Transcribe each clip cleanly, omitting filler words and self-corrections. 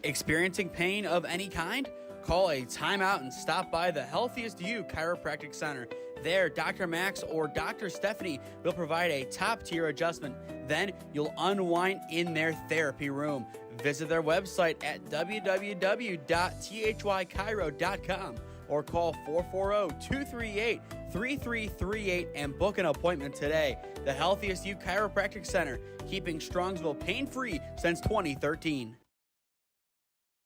Experiencing pain of any kind? Call a timeout and stop by the Healthiest You Chiropractic Center. There, Dr. Max or Dr. Stephanie will provide a top-tier adjustment. Then you'll unwind in their therapy room. Visit their website at www.thychiro.com or call 440-238-3338 and book an appointment today. The Healthiest You Chiropractic Center, keeping Strongsville pain-free since 2013.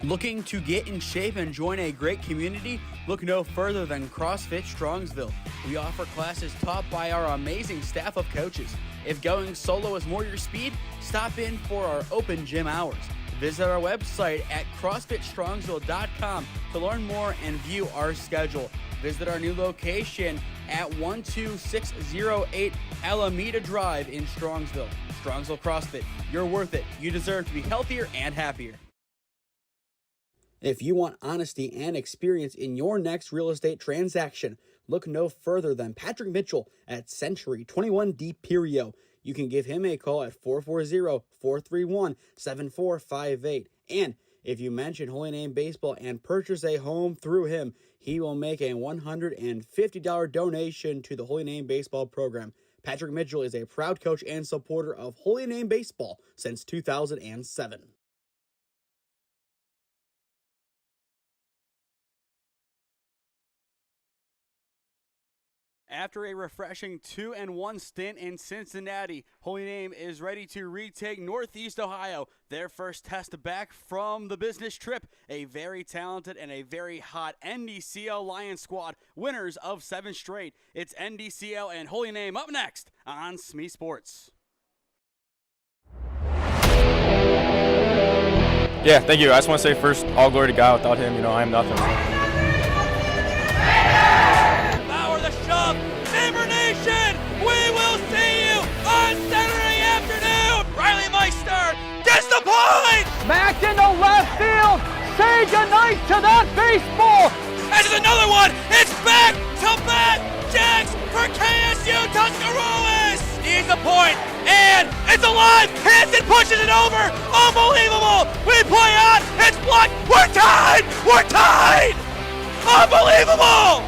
Looking to get in shape and join a great community? Look no further than CrossFit Strongsville. We offer classes taught by our amazing staff of coaches. If going solo is more your speed, stop in for our open gym hours. Visit our website at CrossFitStrongsville.com to learn more and view our schedule. Visit our new location at 12608 Alameda Drive in Strongsville. Strongsville CrossFit, you're worth it. You deserve to be healthier and happier. If you want honesty and experience in your next real estate transaction, look no further than Patrick Mitchell at Century 21D Perio. You can give him a call at 440-431-7458. And if you mention Holy Name Baseball and purchase a home through him, he will make a $150 donation to the Holy Name Baseball program. Patrick Mitchell is a proud coach and supporter of Holy Name Baseball since 2007. After a refreshing 2-1 stint in Cincinnati, Holy Name is ready to retake Northeast Ohio, their first test back from the business trip. A very talented and a very hot NDCL Lions squad, winners of 7 straight. It's NDCL and Holy Name up next on SmeeSports. Yeah, thank you. I just want to say first, all glory to God. Without him, I am nothing. Neighbor Nation, we will see you on Saturday afternoon. Riley Meister gets the point. Back into left field. Say goodnight to that baseball. And there's another one. It's back-to-back jacks for KSU Tuscarawas. He's the point, and it's alive. Hanson pushes it over. Unbelievable. We play on. It's blocked. We're tied. We're tied. Unbelievable.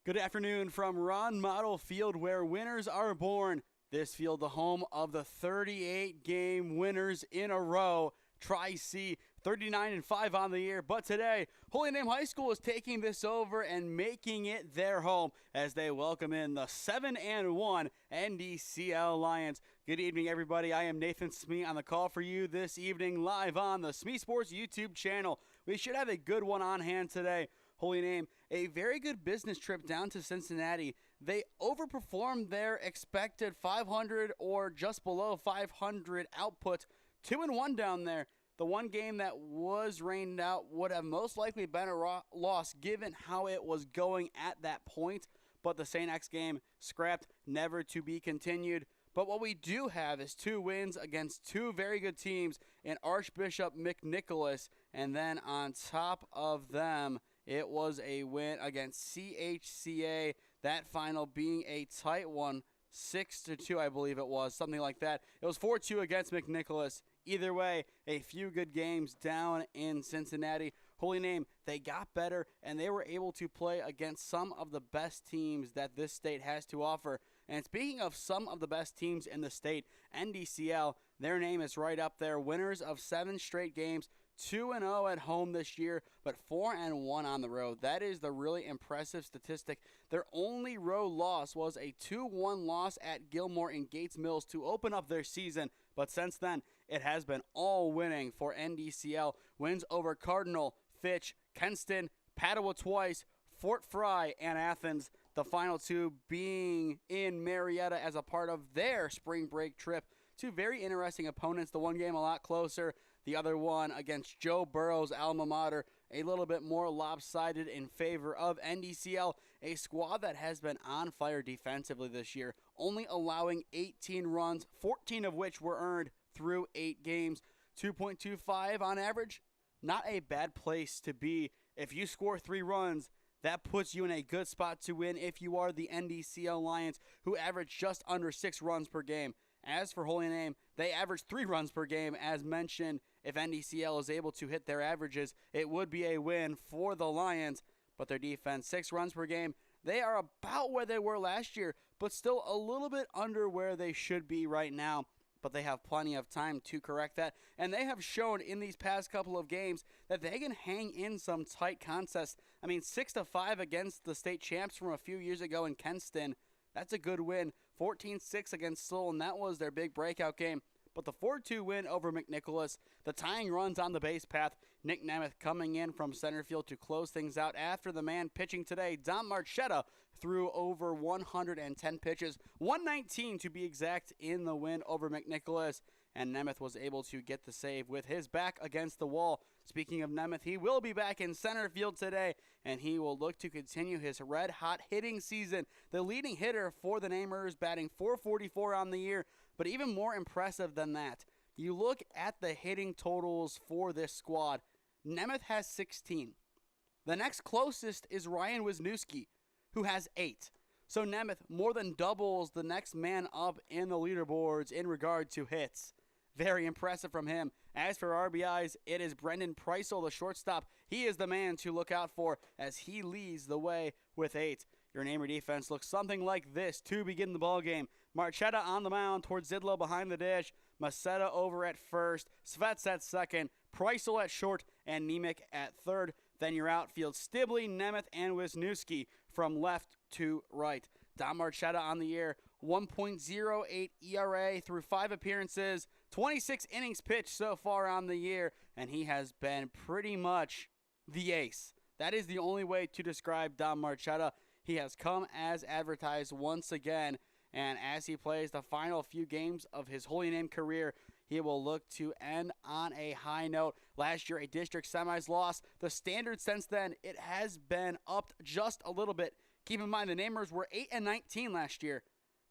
Good afternoon from Mottl Field, where winners are born. This field, the home of the 38-game winners in a row. Tri-C, 39-5 on the year. But today, Holy Name High School is taking this over and making it their home as they welcome in the 7-1 NDCL Lions. Good evening, everybody. I am Nathan Smee on the call for you this evening, live on the SmeeSports YouTube channel. We should have a good one on hand today. Holy Name, a very good business trip down to Cincinnati. They overperformed their expected 500 or just below 500 output. 2-1 down there. The one game that was rained out would have most likely been a loss given how it was going at that point. But the St. X game scrapped, never to be continued. But what we do have is 2 wins against 2 very good teams in Archbishop McNicholas. And then on top of them, it was a win against CHCA, that final being a tight one, 6-2, I believe it was, something like that. It was 4-2 against McNicholas. Either way, a few good games down in Cincinnati. Holy Name, they got better, and they were able to play against some of the best teams that this state has to offer. And speaking of some of the best teams in the state, NDCL, their name is right up there. Winners of 7 straight games. 2-0 at home this year, but 4-1 on the road. That is the really impressive statistic. Their only road loss was a 2-1 loss at Gilmore in Gates Mills to open up their season, but since then, it has been all winning for NDCL. Wins over Cardinal, Fitch, Kenston, Padua twice, Fort Fry, and Athens. The final 2 being in Marietta as a part of their spring break trip. 2 very interesting opponents. The one game a lot closer. The other one against Joe Burrow's alma mater, a little bit more lopsided in favor of NDCL, a squad that has been on fire defensively this year, only allowing 18 runs, 14 of which were earned through 8 games. 2.25 on average, not a bad place to be. If you score 3 runs, that puts you in a good spot to win if you are the NDCL Lions, who average just under 6 runs per game. As for Holy Name, they average 3 runs per game. As mentioned, if NDCL is able to hit their averages, it would be a win for the Lions. But their defense, 6 runs per game. They are about where they were last year, but still a little bit under where they should be right now. But they have plenty of time to correct that. And they have shown in these past couple of games that they can hang in some tight contests. I mean, 6-5 against the state champs from a few years ago in Kenston. That's a good win. 14-6 against Seoul, and that was their big breakout game. But the 4-2 win over McNicholas, the tying runs on the base path, Nick Nemeth coming in from center field to close things out after the man pitching today, Dom Marchetta, threw over 110 pitches, 119 to be exact, in the win over McNicholas. And Nemeth was able to get the save with his back against the wall. Speaking of Nemeth, he will be back in center field today, and he will look to continue his red-hot hitting season. The leading hitter for the Namers, batting .444 on the year, but even more impressive than that, you look at the hitting totals for this squad. Nemeth has 16. The next closest is Ryan Wisniewski, who has 8. So Nemeth more than doubles the next man up in the leaderboards in regard to hits. Very impressive from him. As for RBIs, it is Brendan Preissel, the shortstop. He is the man to look out for as he leads the way with 8. Your Namer defense looks something like this to begin the ball game. Marchetta on the mound towards Zidlow behind the dish. Maceda over at first. Svets at second. Preissel at short. And Nemec at third. Then your outfield, Stibley, Nemeth, and Wisniewski from left to right. Dom Marchetta on the year, 1.08 ERA through 5 appearances, 26 innings pitched so far on the year, and he has been pretty much the ace. That is the only way to describe Dom Marchetta. He has come as advertised once again, and as he plays the final few games of his Holy Name career, he will look to end on a high note. Last year, a district semis loss. The standard since then, it has been upped just a little bit. Keep in mind, the Namers were 8-19 last year.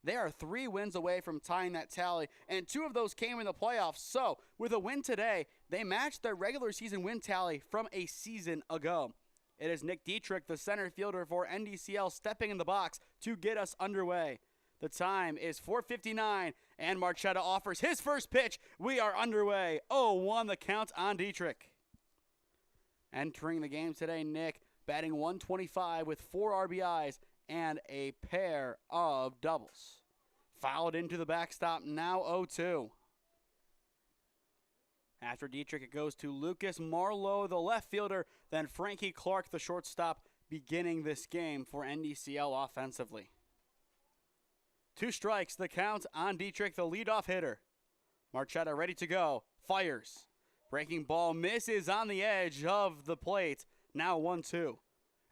They are 3 wins away from tying that tally, and 2 of those came in the playoffs. So, with a win today, they matched their regular season win tally from a season ago. It is Nick Dietrich, the center fielder for NDCL, stepping in the box to get us underway. The time is 4:59, and Marchetta offers his first pitch. We are underway. 0-1 the count on Dietrich. Entering the game today, Nick batting .125 with 4 RBIs and a pair of doubles. Fouled into the backstop, now 0-2. After Dietrich, it goes to Lucas Marlowe, the left fielder, then Frankie Clark, the shortstop, beginning this game for NDCL offensively. 2 strikes, the count on Dietrich, the leadoff hitter. Marchetta ready to go, fires. Breaking ball misses on the edge of the plate, now 1-2.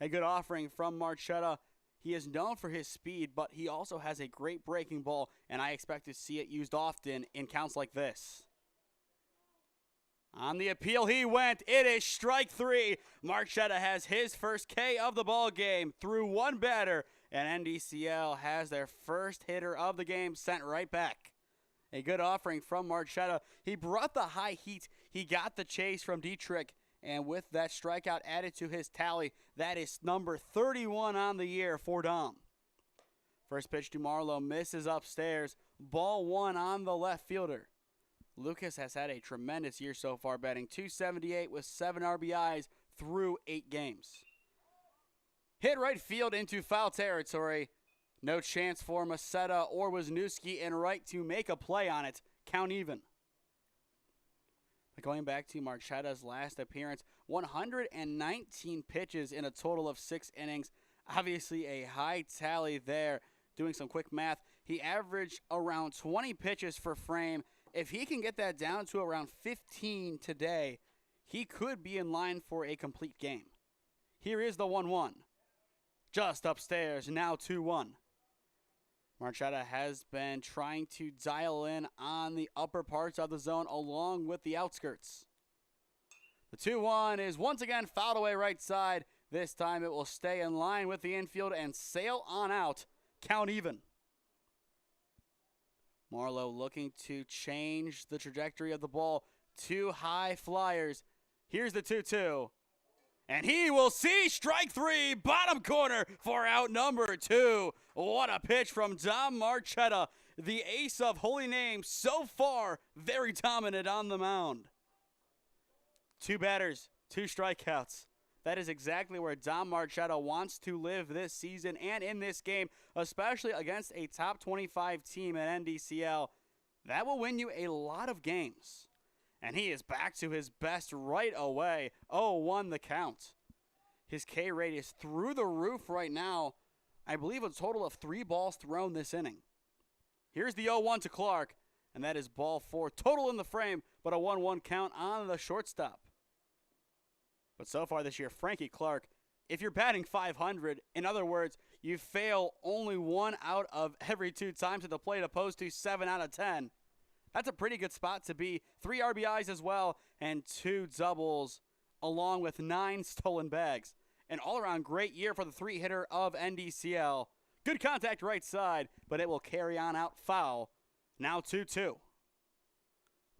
A good offering from Marchetta. He is known for his speed, but he also has a great breaking ball, and I expect to see it used often in counts like this. On the appeal he went. It is strike 3. Marchetta has his first K of the ball game through 1 batter, and NDCL has their first hitter of the game sent right back. A good offering from Marchetta. He brought the high heat. He got the chase from Dietrich, and with that strikeout added to his tally, that is number 31 on the year for Dom. First pitch to Marlowe misses upstairs. Ball 1 on the left fielder. Lucas has had a tremendous year so far, batting .278 with 7 RBIs through 8 games. Hit right field into foul territory. No chance for Maceda or Wisniewski in right to make a play on it. Count even. But going back to Marchetta's last appearance, 119 pitches in a total of 6 innings. Obviously a high tally there. Doing some quick math, he averaged around 20 pitches for frame. If he can get that down to around 15 today, he could be in line for a complete game. Here is the 1-1. Just upstairs, now 2-1. Marchetta has been trying to dial in on the upper parts of the zone along with the outskirts. The 2-1 is once again fouled away right side. This time it will stay in line with the infield and sail on out. Count even. Marlowe looking to change the trajectory of the ball. 2 high flyers. Here's the 2-2. And he will see strike 3, bottom corner for out number 2. What a pitch from Dom Marchetta. the ace of Holy Name, so far very dominant on the mound. 2 batters, 2 strikeouts. That is exactly where Dom Marchetta wants to live this season and in this game, especially against a top 25 team at NDCL. That will win you a lot of games. And he is back to his best right away. 0-1 the count. His K rate is through the roof right now. I believe a total of 3 balls thrown this inning. Here's the 0-1 to Clark, and that is ball 4. Total in the frame, but a 1-1 count on the shortstop. But so far this year, Frankie Clark, if you're batting .500, in other words, you fail only 1 out of every 2 times at the plate opposed to 7 out of 10. That's a pretty good spot to be. 3 RBIs as well and 2 doubles along with 9 stolen bags. An all-around great year for the 3-hitter of NDCL. Good contact right side, but it will carry on out foul. Now 2-2.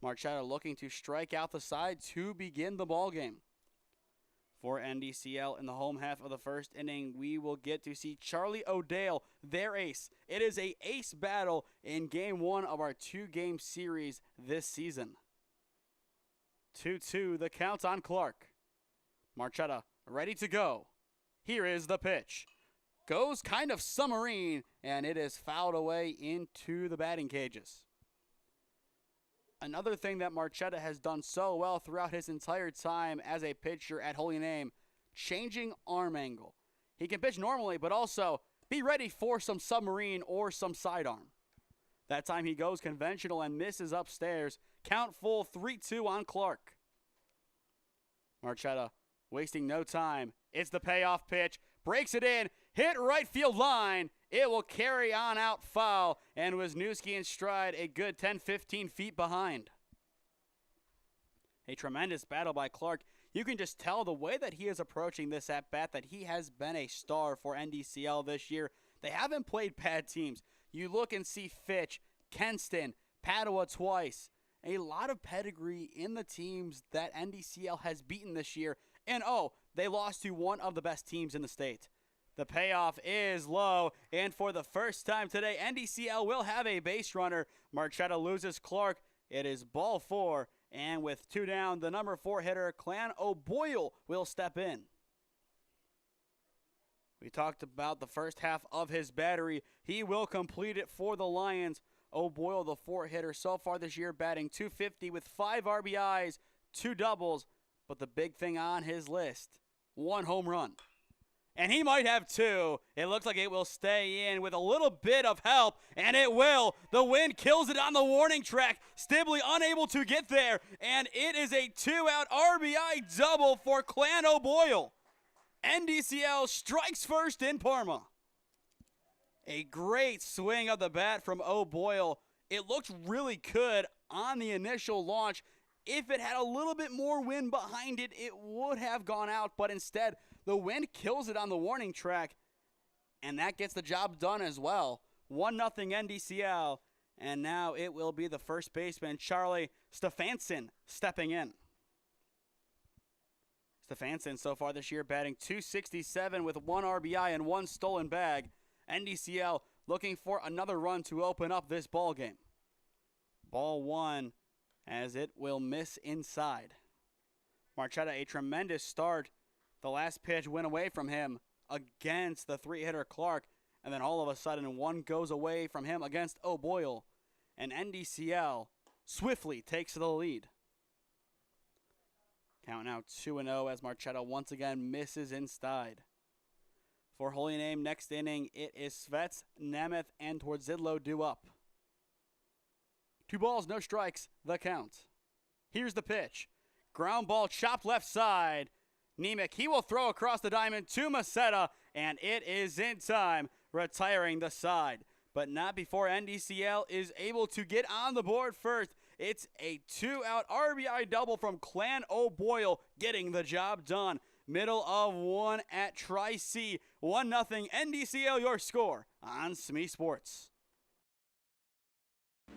Marchetta looking to strike out the side to begin the ball game. For NDCL in the home half of the first inning, we will get to see Charlie O'Dale, their ace. It is an ace battle in game 1 of our 2-game series this season. 2-2, the count on Clark. Marchetta ready to go. Here is the pitch. Goes kind of submarine, and it is fouled away into the batting cages. Another thing that Marchetta has done so well throughout his entire time as a pitcher at Holy Name, changing arm angle. He can pitch normally, but also be ready for some submarine or some sidearm. That time he goes conventional and misses upstairs. Count full, 3-2 on Clark. Marchetta wasting no time. It's the payoff pitch. Breaks it in. Hit right field line. It will carry on out foul, and Wisniewski in stride a good 10-15 feet behind. A tremendous battle by Clark. You can just tell the way that he is approaching this at-bat that he has been a star for NDCL this year. They haven't played bad teams. You look and see Fitch, Kenston, Padua twice. A lot of pedigree in the teams that NDCL has beaten this year. And they lost to one of the best teams in the state. The payoff is low, and for the first time today, NDCL will have a base runner. Marchetta loses Clark. It is ball 4, and with 2 down, the number 4 hitter, Clan O'Boyle, will step in. We talked about the first half of his battery. He will complete it for the Lions. O'Boyle, the 4 hitter, so far this year batting .250 with 5 RBIs, 2 doubles, but the big thing on his list, 1 home run. And he might have 2. It looks like it will stay in with a little bit of help, and it will. The wind kills it on the warning track. Stibley unable to get there, and it is a 2-out RBI double for Clan O'Boyle. NDCL strikes first in Parma. A great swing of the bat from O'Boyle. It looked really good on the initial launch. If it had a little bit more wind behind it, it would have gone out, but instead, the wind kills it on the warning track, and that gets the job done as well. 1-0 NDCL, and now it will be the first baseman, Charlie Stefanson, stepping in. Stefanson so far this year batting .267 with 1 RBI and 1 stolen bag. NDCL looking for another run to open up this ball game. Ball 1 as it will miss inside. Marchetta, a tremendous start. The last pitch went away from him against the 3-hitter Clark, and then all of a sudden 1 goes away from him against O'Boyle, and NDCL swiftly takes the lead. Count now 2-0 as Marchetta once again misses inside. For Holy Name, next inning, it is Svets, Nemeth, and Torzidlo due up. 2 balls, no strikes, the count. Here's the pitch. Ground ball chopped left side. Nemeth, he will throw across the diamond to Macetta, and it is in time, retiring the side. But not before NDCL is able to get on the board first. It's a 2-out RBI double from Clan O'Boyle, getting the job done. Middle of 1 at Tri-C. 1-0 NDCL, your score on SmeeSports.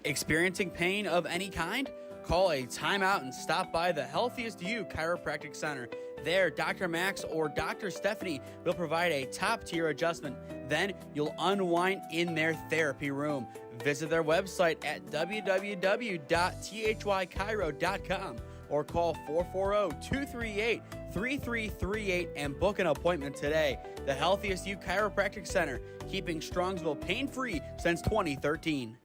Experiencing pain of any kind? Call a timeout and stop by the Healthiest You Chiropractic Center. There, Dr. Max or Dr. Stephanie will provide a top-tier adjustment. Then you'll unwind in their therapy room. Visit their website at www.thychiro.com or call 440-238-3338 and book an appointment today. The Healthiest You Chiropractic Center, keeping Strongsville pain-free since 2013.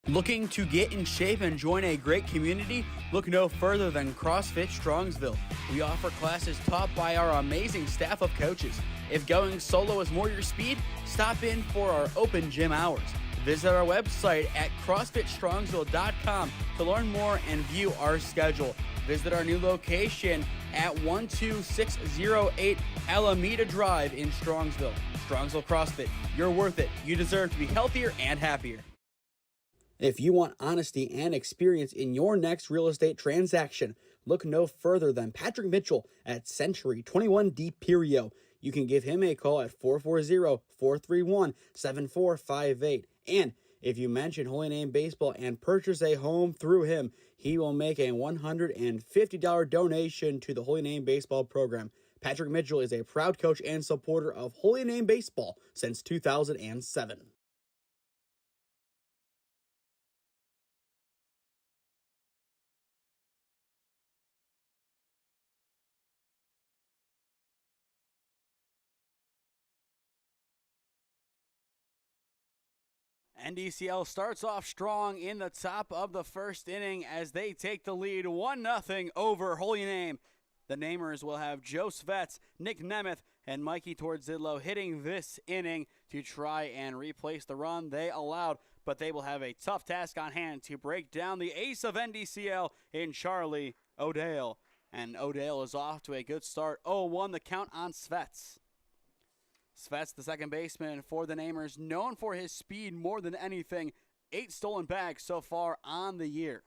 Looking to get in shape and join a great community? Look no further than CrossFit Strongsville. We offer classes taught by our amazing staff of coaches. If going solo is more your speed, stop in for our open gym hours. Visit our website at CrossFitStrongsville.com to learn more and view our schedule. Visit our new location at 12608 Alameda Drive in Strongsville. Strongsville CrossFit, you're worth it. You deserve to be healthier and happier. If you want honesty and experience in your next real estate transaction, look no further than Patrick Mitchell at Century 21 D Perio. You can give him a call at 440-431-7458. And if you mention Holy Name Baseball and purchase a home through him, he will make a $150 donation to the Holy Name Baseball program. Patrick Mitchell is a proud coach and supporter of Holy Name Baseball since 2007. NDCL starts off strong in the top of the first inning as they take the lead 1-0 over Holy Name. The Namers will have Joe Svets, Nick Nemeth, and Mikey Tordzidlo hitting this inning to try and replace the run they allowed, but they will have a tough task on hand to break down the ace of NDCL in Charlie O'Dale. And O'Dale is off to a good start. 0-1 the count on Svets. Svets, the second baseman for the Namers, known for his speed more than anything. 8 stolen bags so far on the year.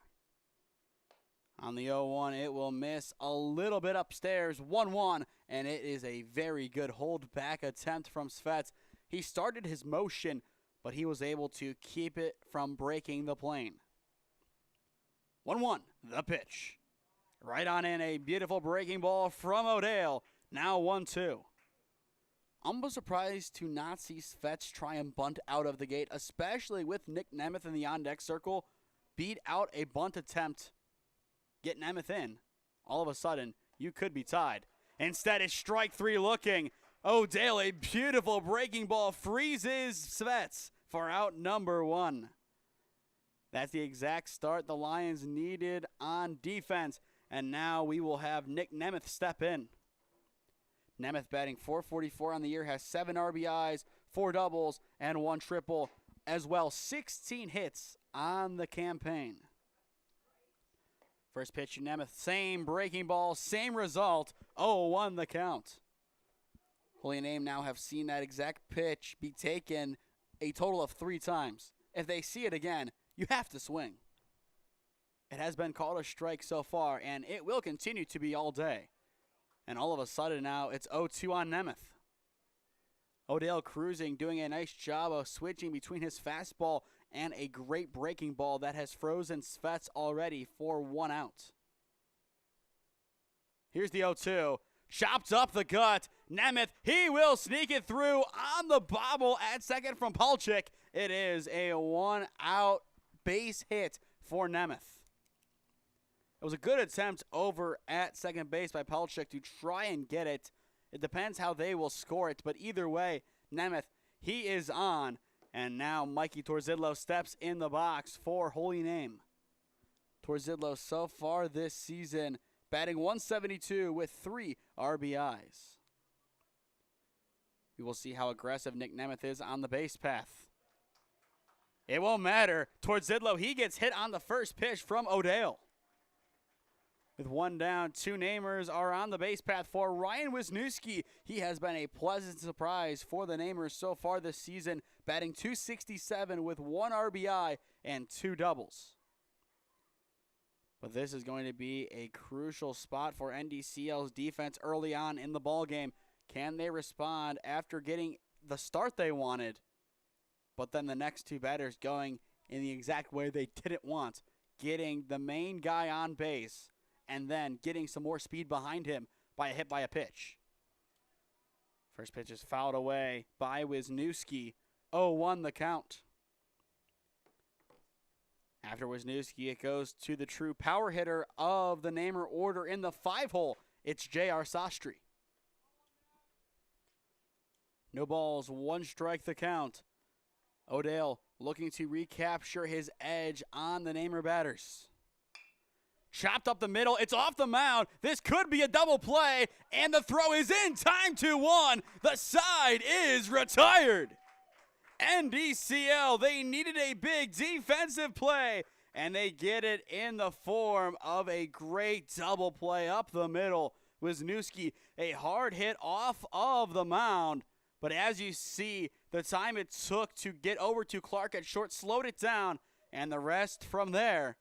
On the 0-1, it will miss a little bit upstairs. 1-1, and it is a very good hold-back attempt from Svets. He started his motion, but he was able to keep it from breaking the plane. 1-1, the pitch. Right on in, a beautiful breaking ball from O'Dale. Now 1-2. I'm surprised to not see Svets try and bunt out of the gate, especially with Nick Nemeth in the on-deck circle. Beat out a bunt attempt. Get Nemeth in. All of a sudden, you could be tied. Instead, it's strike 3 looking. O'Dale, a beautiful breaking ball, freezes Svets for out number 1. That's the exact start the Lions needed on defense. And now we will have Nick Nemeth step in. Nemeth batting .444 on the year, has 7 RBIs, 4 doubles, and 1 triple, as well 16 hits on the campaign. First pitch to Nemeth, same breaking ball, same result, 0-1 the count. Holy Name now have seen that exact pitch be taken a total of 3 times. If they see it again, you have to swing. It has been called a strike so far, and it will continue to be all day. And all of a sudden now, it's 0-2 on Nemeth. O'Dale cruising, doing a nice job of switching between his fastball and a great breaking ball that has frozen Svets already for 1 out. Here's the 0-2. Chopped up the gut. Nemeth, he will sneak it through on the bobble at second from Palchik. It is a 1-out base hit for Nemeth. It was a good attempt over at second base by Palchik to try and get it. It depends how they will score it, but either way, Nemeth, he is on. And now Mikey Tordzidlo steps in the box for Holy Name. Tordzidlo so far this season batting .172 with 3 RBIs. We will see how aggressive Nick Nemeth is on the base path. It won't matter. Tordzidlo, he gets hit on the first pitch from O'Dale. With 1 down, 2 Namers are on the base path for Ryan Wisniewski. He has been a pleasant surprise for the Namers so far this season, batting .267 with 1 RBI and 2 doubles. But this is going to be a crucial spot for NDCL's defense early on in the ballgame. Can they respond after getting the start they wanted, but then the next 2 batters going in the exact way they didn't want? getting the main guy on base and then getting some more speed behind him by a hit by a pitch. First pitch is fouled away by Wisniewski. 0-1 the count. After Wisniewski, it goes to the true power hitter of the Namer order in the 5-hole. It's J.R. Sastry. No balls, 1 strike the count. O'Dale looking to recapture his edge on the Namer batters. Chopped up the middle. It's off the mound. This could be a double play, and the throw is in. Time 2-1. The side is retired. NDCL, they needed a big defensive play, and they get it in the form of a great double play up the middle. Wisniewski, a hard hit off of the mound. But as you see, the time it took to get over to Clark at short slowed it down, and the rest from there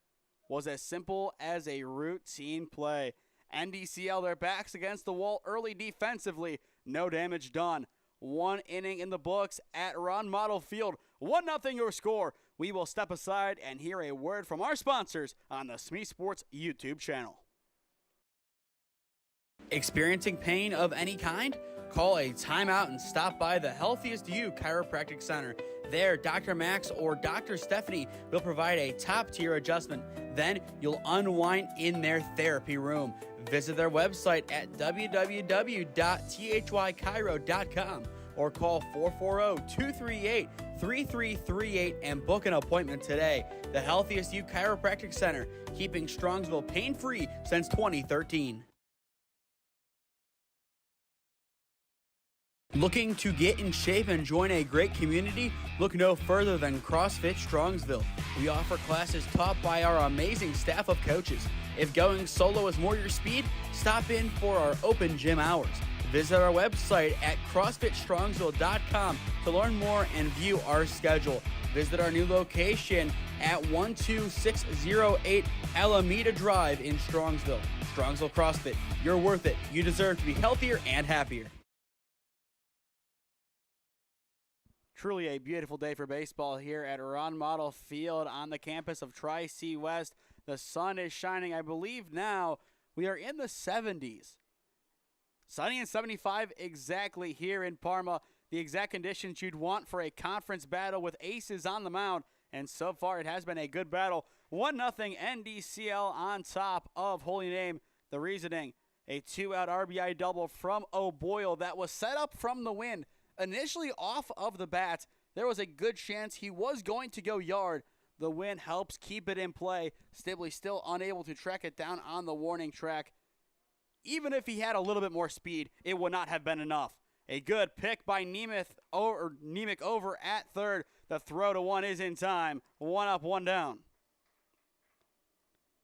was as simple as a routine play. NDCL, their backs against the wall early defensively. No damage done. 1 inning in the books at Ron Mottl Field. 1-0 your score. We will step aside and hear a word from our sponsors on the SmeeSports YouTube channel. Experiencing pain of any kind? Call a timeout and stop by the Healthiest You Chiropractic Center. There, Dr. Max or Dr. Stephanie will provide a top-tier adjustment. Then you'll unwind in their therapy room. Visit their website at www.thychiro.com or call 440-238-3338 and book an appointment today. The Healthiest You Chiropractic Center, keeping Strongsville pain-free since 2013. Looking to get in shape and join a great community? Look no further than CrossFit Strongsville. We offer classes taught by our amazing staff of coaches. If going solo is more your speed, stop in for our open gym hours. Visit our website at CrossFitStrongsville.com to learn more and view our schedule. Visit our new location at 12608 Alameda Drive in Strongsville. Strongsville CrossFit, you're worth it. You deserve to be healthier and happier. Truly a beautiful day for baseball here at Ron Mottl Field on the campus of Tri-C West. The sun is shining. I believe now we are in the 70s. Sunny and 75 exactly here in Parma. The exact conditions you'd want for a conference battle with aces on the mound. And so far it has been a good battle. 1-0 NDCL on top of Holy Name. The reasoning, a 2-out RBI double from O'Boyle that was set up from the wind. Initially off of the bat, there was a good chance he was going to go yard. The wind helps keep it in play. Stibley still unable to track it down on the warning track. Even if he had a little bit more speed, it would not have been enough. A good pick by Nemeth over at third. The throw to one is in time. 1 up, 1 down.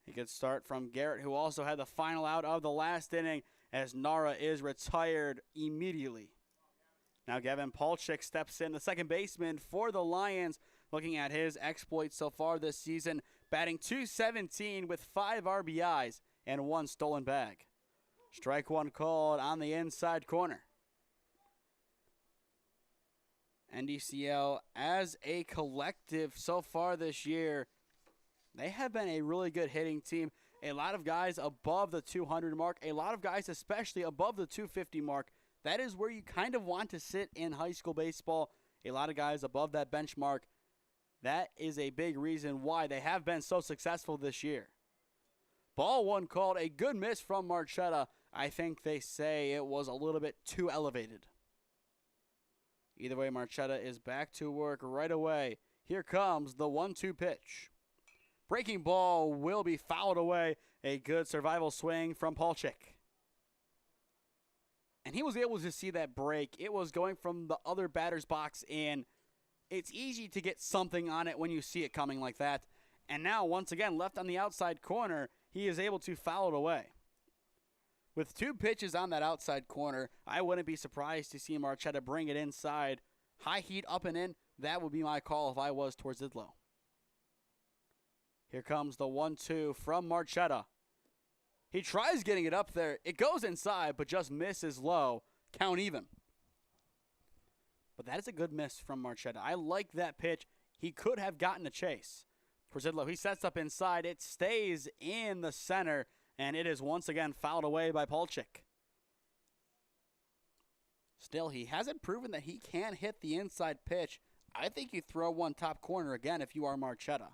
A good start from Garrett, who also had the final out of the last inning, as Nara is retired immediately. Now Gavin Palchik steps in, the second baseman for the Lions, looking at his exploits so far this season, batting .217 with 5 RBIs and 1 stolen bag. Strike 1 called on the inside corner. NDCL, as a collective so far this year, they have been a really good hitting team. A lot of guys above the 200 mark, a lot of guys especially above the 250 mark. That is where you kind of want to sit in high school baseball. A lot of guys above that benchmark. That is a big reason why they have been so successful this year. Ball 1 called, a good miss from Marchetta. I think they say it was a little bit too elevated. Either way, Marchetta is back to work right away. Here comes the 1-2 pitch. Breaking ball will be fouled away. A good survival swing from Palchik. And he was able to see that break. It was going from the other batter's box in. It's easy to get something on it when you see it coming like that. And now, once again, left on the outside corner, he is able to foul it away. With 2 pitches on that outside corner, I wouldn't be surprised to see Marchetta bring it inside. High heat up and in, that would be my call if I was towards Idlo. Here comes the 1-2 from Marchetta. He tries getting it up there. It goes inside, but just misses low. Count even. But that is a good miss from Marchetta. I like that pitch. He could have gotten a chase. Porzidlo, he sets up inside. It stays in the center, and it is once again fouled away by Palchik. Still, he hasn't proven that he can hit the inside pitch. I think you throw one top corner again if you are Marchetta.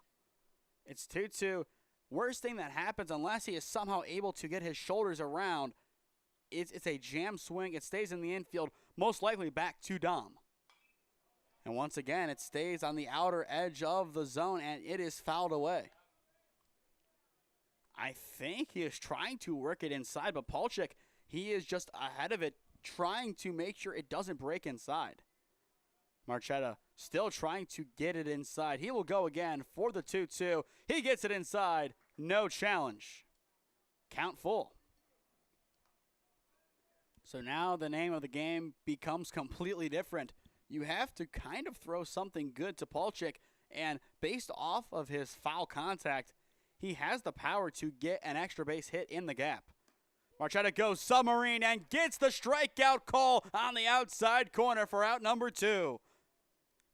It's 2-2. Worst thing that happens, unless he is somehow able to get his shoulders around, it's a jam swing. It stays in the infield, most likely back to Dom. And once again, it stays on the outer edge of the zone, and it is fouled away. I think he is trying to work it inside, but Palchik, he is just ahead of it, trying to make sure it doesn't break inside. Marchetta still trying to get it inside. He will go again for the 2-2. He gets it inside. No challenge. Count full. So now the name of the game becomes completely different. You have to kind of throw something good to Palchik, and based off of his foul contact, he has the power to get an extra base hit in the gap. Marchetta goes submarine and gets the strikeout call on the outside corner for out number 2.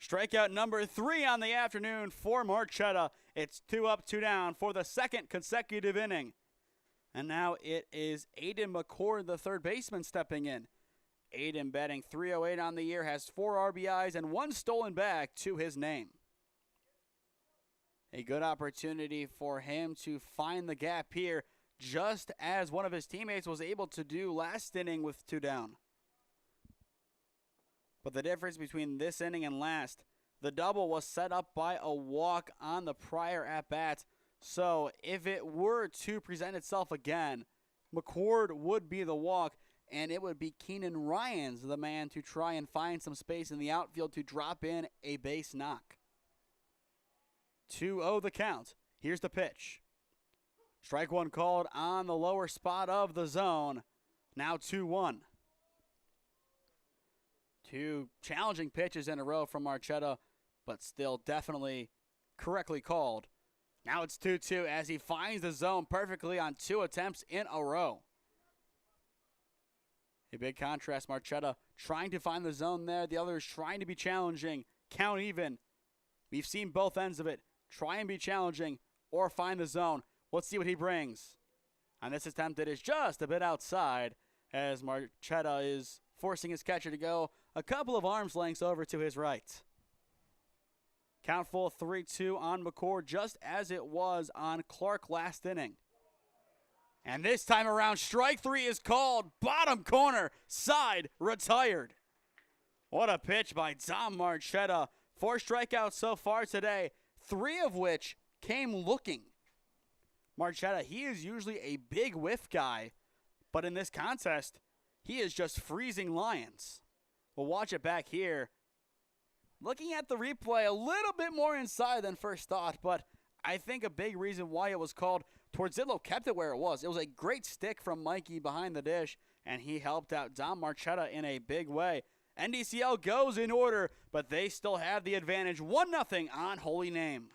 Strikeout number 3 on the afternoon for Marchetta. It's 2 up, 2 down for the second consecutive inning. And now it is Aiden McCord, the third baseman, stepping in. Aiden batting .308 on the year, has 4 RBIs and 1 stolen bag to his name. A good opportunity for him to find the gap here, just as one of his teammates was able to do last inning with 2 down. But the difference between this inning and last, the double was set up by a walk on the prior at-bat. So if it were to present itself again, McCord would be the walk, and it would be Keenan Ryans the man to try and find some space in the outfield to drop in a base knock. 2-0 the count. Here's the pitch. Strike one called on the lower spot of the zone. Now 2-1. 2 challenging pitches in a row from Marchetta, but still definitely correctly called. Now it's 2-2 as he finds the zone perfectly on 2 attempts in a row. A big contrast, Marchetta trying to find the zone there. The other is trying to be challenging. Count even. We've seen both ends of it. Try and be challenging or find the zone. Let's see what he brings. On this attempt, it is just a bit outside as Marchetta is forcing his catcher to go a couple of arms lengths over to his right. Count full 3-2 on McCord, just as it was on Clark last inning. And this time around, strike 3 is called. Bottom corner, side, retired. What a pitch by Dom Marchetta. 4 strikeouts so far today, 3 of which came looking. Marchetta, he is usually a big whiff guy, but in this contest, he is just freezing lines. We'll watch it back here. Looking at the replay, a little bit more inside than first thought, but I think a big reason why it was called, Porzidlo kept it where it was. It was a great stick from Mikey behind the dish, and he helped out Dom Marchetta in a big way. NDCL goes in order, but they still have the advantage. 1-0 on Holy Name.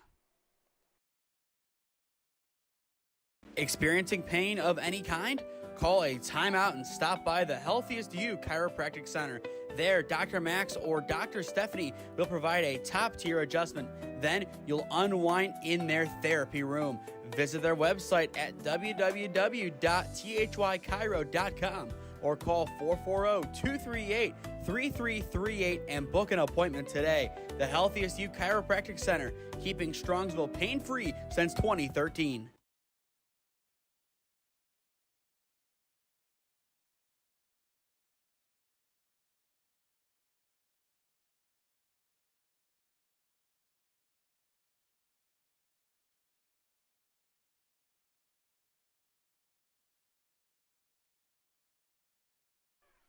Experiencing pain of any kind? Call a timeout and stop by the Healthiest You Chiropractic Center. There, Dr. Max or Dr. Stephanie will provide a top-tier adjustment. Then you'll unwind in their therapy room. Visit their website at www.thychiro.com or call 440-238-3338 and book an appointment today. The Healthiest You Chiropractic Center, keeping Strongsville pain-free since 2013.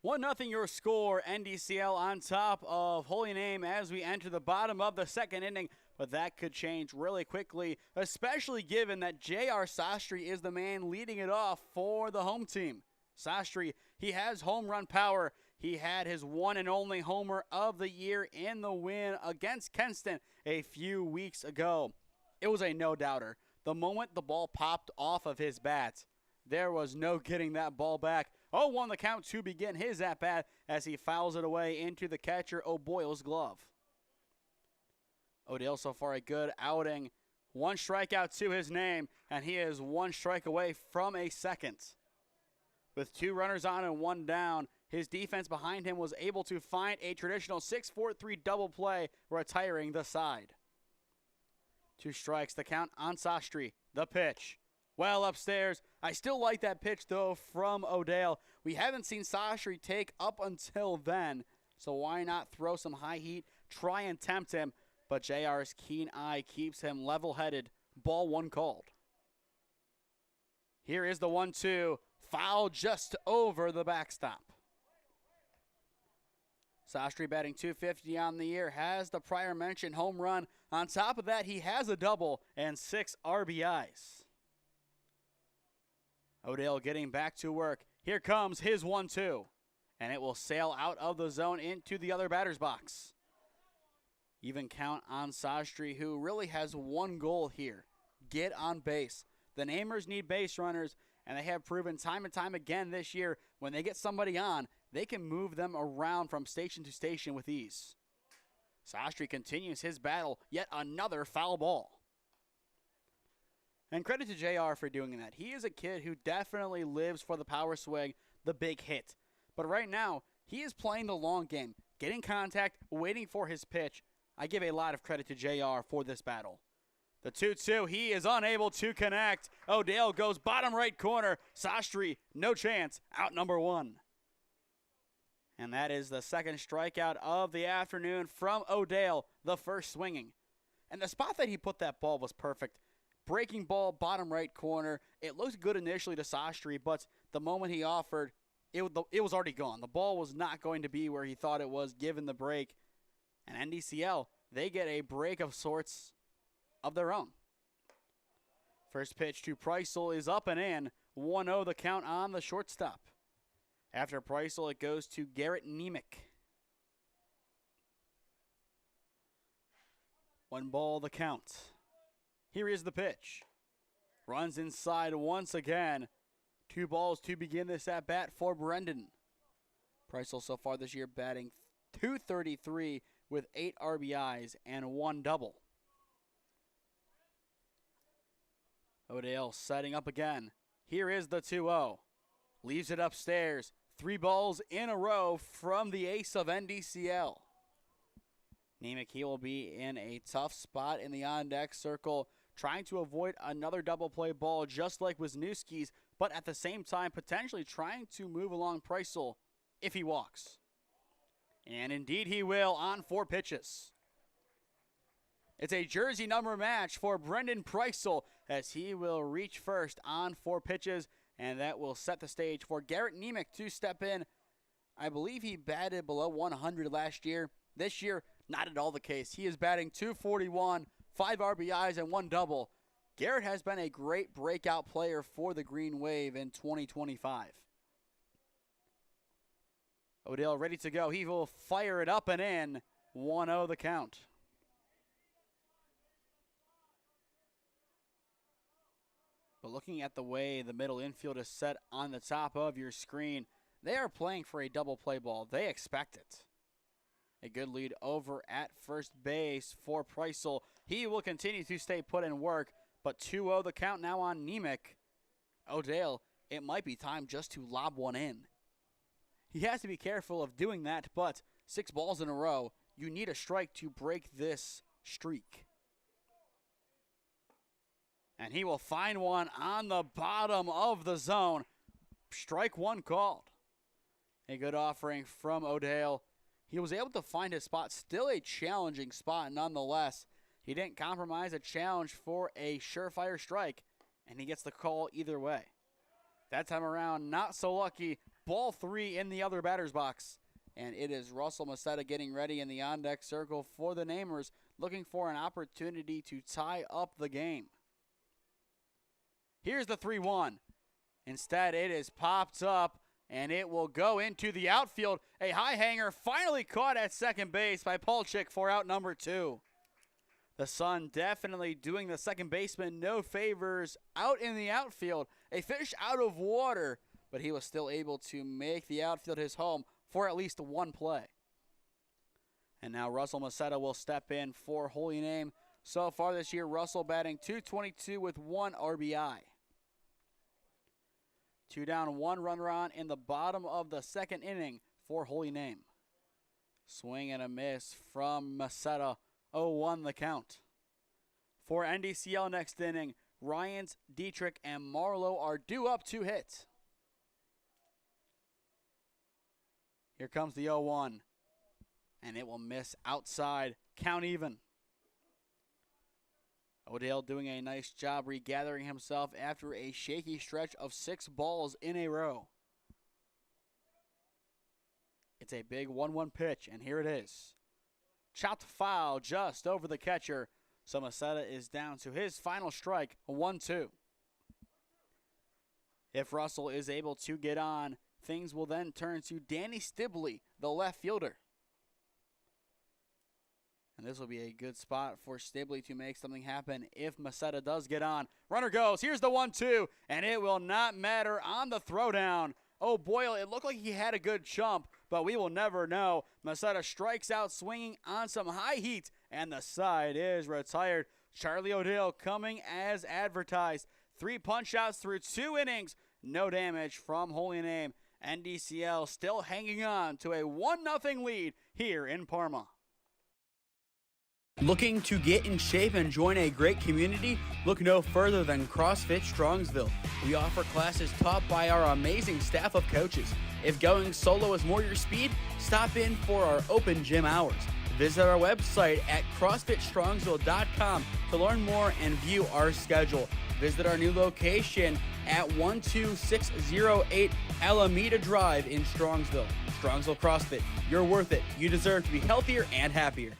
One nothing your score, NDCL on top of Holy Name as we enter the bottom of the second inning, but that could change really quickly, especially given that J.R. Sastry is the man leading it off for the home team. Sastry, he has home run power. He had his one and only homer of the year in the win against Kenston a few weeks ago. It was a no-doubter. The moment the ball popped off of his bat, there was no getting that ball back. 0-1 the count to begin his at-bat as he fouls it away into the catcher O'Boyle's glove. Odell so far a good outing. 1 strikeout to his name, and he is 1 strike away from a second. With 2 runners on and 1 down, his defense behind him was able to find a traditional 6-4-3 double play, retiring the side. 2 strikes, the count on Sastry. The pitch. Well upstairs. I still like that pitch, though, from O'Dale. We haven't seen Sastry take up until then, so why not throw some high heat, try and tempt him, but JR's keen eye keeps him level-headed. Ball 1 called. Here is the 1-2. Foul just over the backstop. Sastry batting .250 on the year, has the prior mentioned home run. On top of that, he has a double and 6 RBIs. O'Dale getting back to work. Here comes his 1-2, and it will sail out of the zone into the other batter's box. Even count on Sastry, who really has 1 goal here. Get on base. The Namers need base runners, and they have proven time and time again this year, when they get somebody on, they can move them around from station to station with ease. Sastry continues his battle, yet another foul ball. And credit to JR for doing that. He is a kid who definitely lives for the power swing, the big hit. But right now, he is playing the long game, getting contact, waiting for his pitch. I give a lot of credit to JR for this battle. The 2-2, he is unable to connect. O'Dale goes bottom right corner. Sastry, no chance, out number 1. And that is the second strikeout of the afternoon from O'Dale, the first swinging. And the spot that he put that ball was perfect. Breaking ball, bottom right corner. It looked good initially to Sastry, but the moment he offered, it was already gone. The ball was not going to be where he thought it was given the break. And NDCL, they get a break of sorts of their own. First pitch to Preissel is up and in. 1-0 the count on the shortstop. After Preissel, it goes to Garrett Nemec. 1 ball the count. Here is the pitch. Runs inside once again. 2 balls to begin this at bat for Brendan. Preissel so far this year batting .233 with 8 RBIs and 1 double. O'Dale setting up again. Here is the 2-0. Leaves it upstairs. 3 balls in a row from the ace of NDCL. Nemec, he will be in a tough spot in the on-deck circle, trying to avoid another double play ball just like Wisniewski's, but at the same time potentially trying to move along Preissel if he walks. And indeed he will on 4 pitches. It's a jersey number match for Brendan Preissel as he will reach first on 4 pitches, and that will set the stage for Garrett Nemec to step in. I believe he batted below 100 last year. This year, not at all the case. He is batting .241, 5 RBIs and 1 double. Garrett has been a great breakout player for the Green Wave in 2025. O'Dale ready to go. He will fire it up and in. 1-0 the count. But looking at the way the middle infield is set on the top of your screen, they are playing for a double play ball. They expect it. A good lead over at first base for Preissel. He will continue to stay put and work, but 2-0 the count now on Nemec. O'Dale, it might be time just to lob one in. He has to be careful of doing that, but 6 balls in a row, you need a strike to break this streak. And he will find one on the bottom of the zone. Strike 1 called. A good offering from O'Dale. He was able to find his spot. Still a challenging spot nonetheless. He didn't compromise a challenge for a surefire strike, and he gets the call either way. That time around, not so lucky. Ball 3 in the other batter's box. And it is Russell Macetta getting ready in the on-deck circle for the Namers, looking for an opportunity to tie up the game. Here's the 3-1. Instead, it is popped up, and it will go into the outfield. A high hanger finally caught at second base by Polchik for out number 2. The Sun definitely doing the second baseman no favors out in the outfield. A fish out of water, but he was still able to make the outfield his home for at least 1 play. And now Russell Macetta will step in for Holy Name. so far this year. Russell batting .222 with 1 RBI. 2 down, 1 runner on in the bottom of the second inning for Holy Name. Swing and a miss from Maceta, 0-1 the count. For NDCL next inning, Ryans, Dietrich, and Marlowe are due up 2 hits. Here comes the 0-1, and it will miss outside, count even. Odell doing a nice job regathering himself after a shaky stretch of 6 balls in a row. It's a big 1-1 pitch, and here it is. Chopped foul just over the catcher, so Maceta is down to his final strike, 1-2. If Russell is able to get on, things will then turn to Danny Stibley, the left fielder. And this will be a good spot for Stibley to make something happen if Maceta does get on. Runner goes. Here's the 1-2, and it will not matter on the throwdown. Oh, Boyle, it looked like he had a good chump, but we will never know. Maceta strikes out swinging on some high heat, and the side is retired. Charlie O'Dell coming as advertised. 3 punch-outs through 2 innings. No damage from Holy Name. NDCL still hanging on to a 1-0 lead here in Parma. Looking to get in shape and join a great community? Look no further than CrossFit Strongsville. We offer classes taught by our amazing staff of coaches. If going solo is more your speed, stop in for our open gym hours. Visit our website at CrossFitStrongsville.com to learn more and view our schedule. Visit our new location at 12608 Alameda Drive in Strongsville. Strongsville CrossFit, you're worth it. You deserve to be healthier and happier.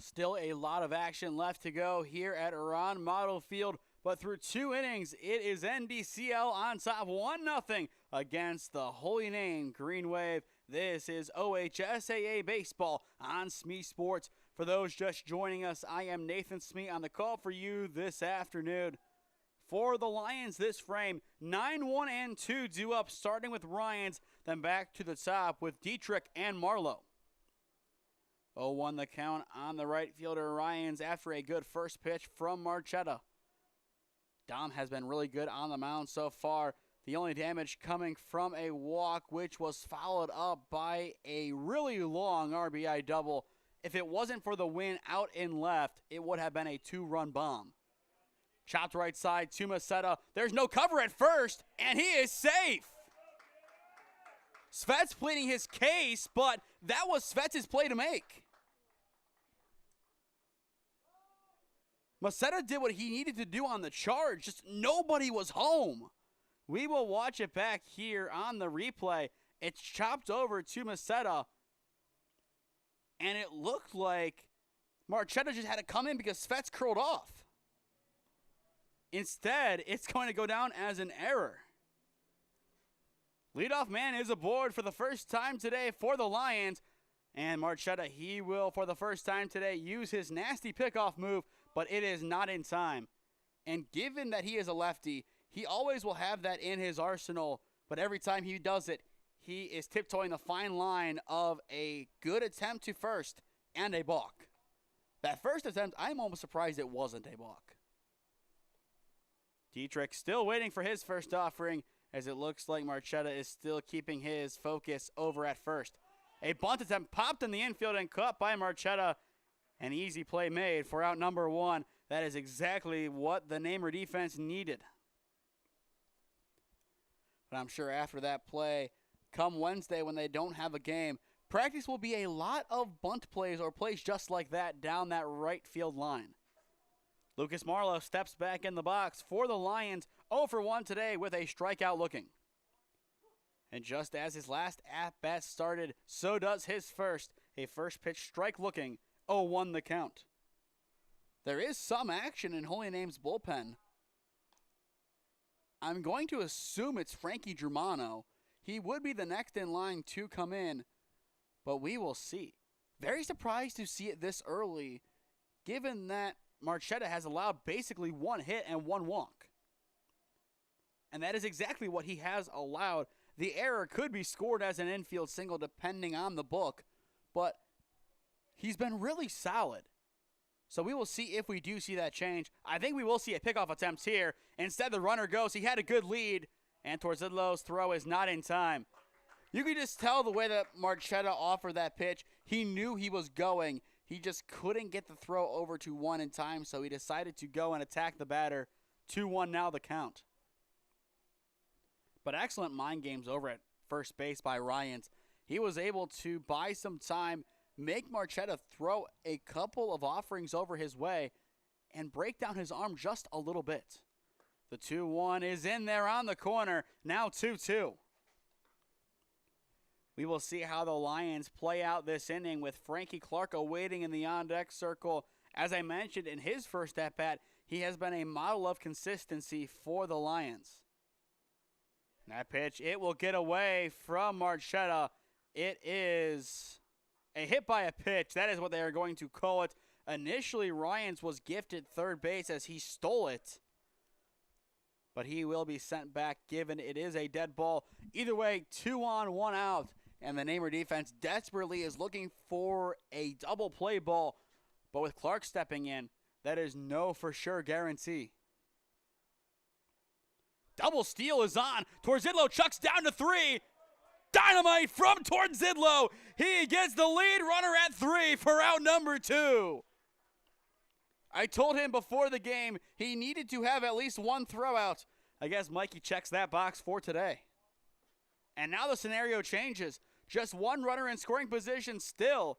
Still a lot of action left to go here at Ron Mottl Field, but through 2 innings, it is NDCL on top 1-0 against the Holy Name Green Wave. This is OHSAA Baseball on SmeeSports. For those just joining us, I am Nathan Smee on the call for you this afternoon. For the Lions this frame, 9-1-2 due up, starting with Ryans, then back to the top with Dietrich and Marlowe. 0-1 the count on the right fielder Ryans after a good first pitch from Marchetta. Dom has been really good on the mound so far. The only damage coming from a walk, which was followed up by a really long RBI double. If it wasn't for the win out in left, it would have been a 2-run bomb. Chopped right side to Maceta. There's no cover at first, and he is safe. Svet's pleading his case, but that was Svetz's play to make. Maceta did what he needed to do on the charge, just nobody was home. We will watch it back here on the replay. It's chopped over to Maceta, and it looked like Marchetta just had to come in because Svet's curled off. Instead, it's going to go down as an error. Leadoff man is aboard for the first time today for the Lions. And Marchetta, he will, for the first time today, use his nasty pickoff move, but it is not in time. And given that he is a lefty, he always will have that in his arsenal, but every time he does it, he is tiptoeing the fine line of a good attempt to first and a balk. That first attempt, I'm almost surprised it wasn't a balk. Dietrich still waiting for his first offering, as it looks like Marchetta is still keeping his focus over at first. A bunt attempt popped in the infield and caught by Marchetta. An easy play made for out number 1. That is exactly what the Namer defense needed. But I'm sure after that play, come Wednesday when they don't have a game, practice will be a lot of bunt plays or plays just like that down that right field line. Lucas Marlowe steps back in the box for the Lions, 0 for 1 today with a strikeout looking. And just as his last at-bat started, so does his first. A first pitch strike looking, 0-1 the count. There is some action in Holy Name's bullpen. I'm going to assume it's Frankie Germano. He would be the next in line to come in, but we will see. Very surprised to see it this early, given that Marchetta has allowed basically one hit and one walk. And that is exactly what he has allowed. The error could be scored as an infield single depending on the book, but he's been really solid. So we will see if we do see that change. I think we will see a pickoff attempt here. Instead, the runner goes. He had a good lead, and Torzidlo's throw is not in time. You can just tell the way that Marchetta offered that pitch. He knew he was going. He just couldn't get the throw over to one in time, so he decided to go and attack the batter. 2-1 now the count. But excellent mind games over at first base by Ryans. He was able to buy some time, make Marchetta throw a couple of offerings over his way, and break down his arm just a little bit. The 2-1 is in there on the corner. Now 2-2. We will see how the Lions play out this inning with Frankie Clark awaiting in the on-deck circle. As I mentioned in his first at-bat, he has been a model of consistency for the Lions. That pitch, it will get away from Marchetta. It is a hit by a pitch. That is what they are going to call it. Initially, Ryans was gifted third base as he stole it. But he will be sent back given it is a dead ball. Either way, 2 on, 1 out. And the Namer defense desperately is looking for a double play ball. But with Clark stepping in, that is no for sure guarantee. Double steal is on. Torzidlo chucks down to 3. Dynamite from Torzidlo. He gets the lead runner at 3 for out number 2. I told him before the game he needed to have at least one throw out. I guess Mikey checks that box for today. And now the scenario changes. Just one runner in scoring position still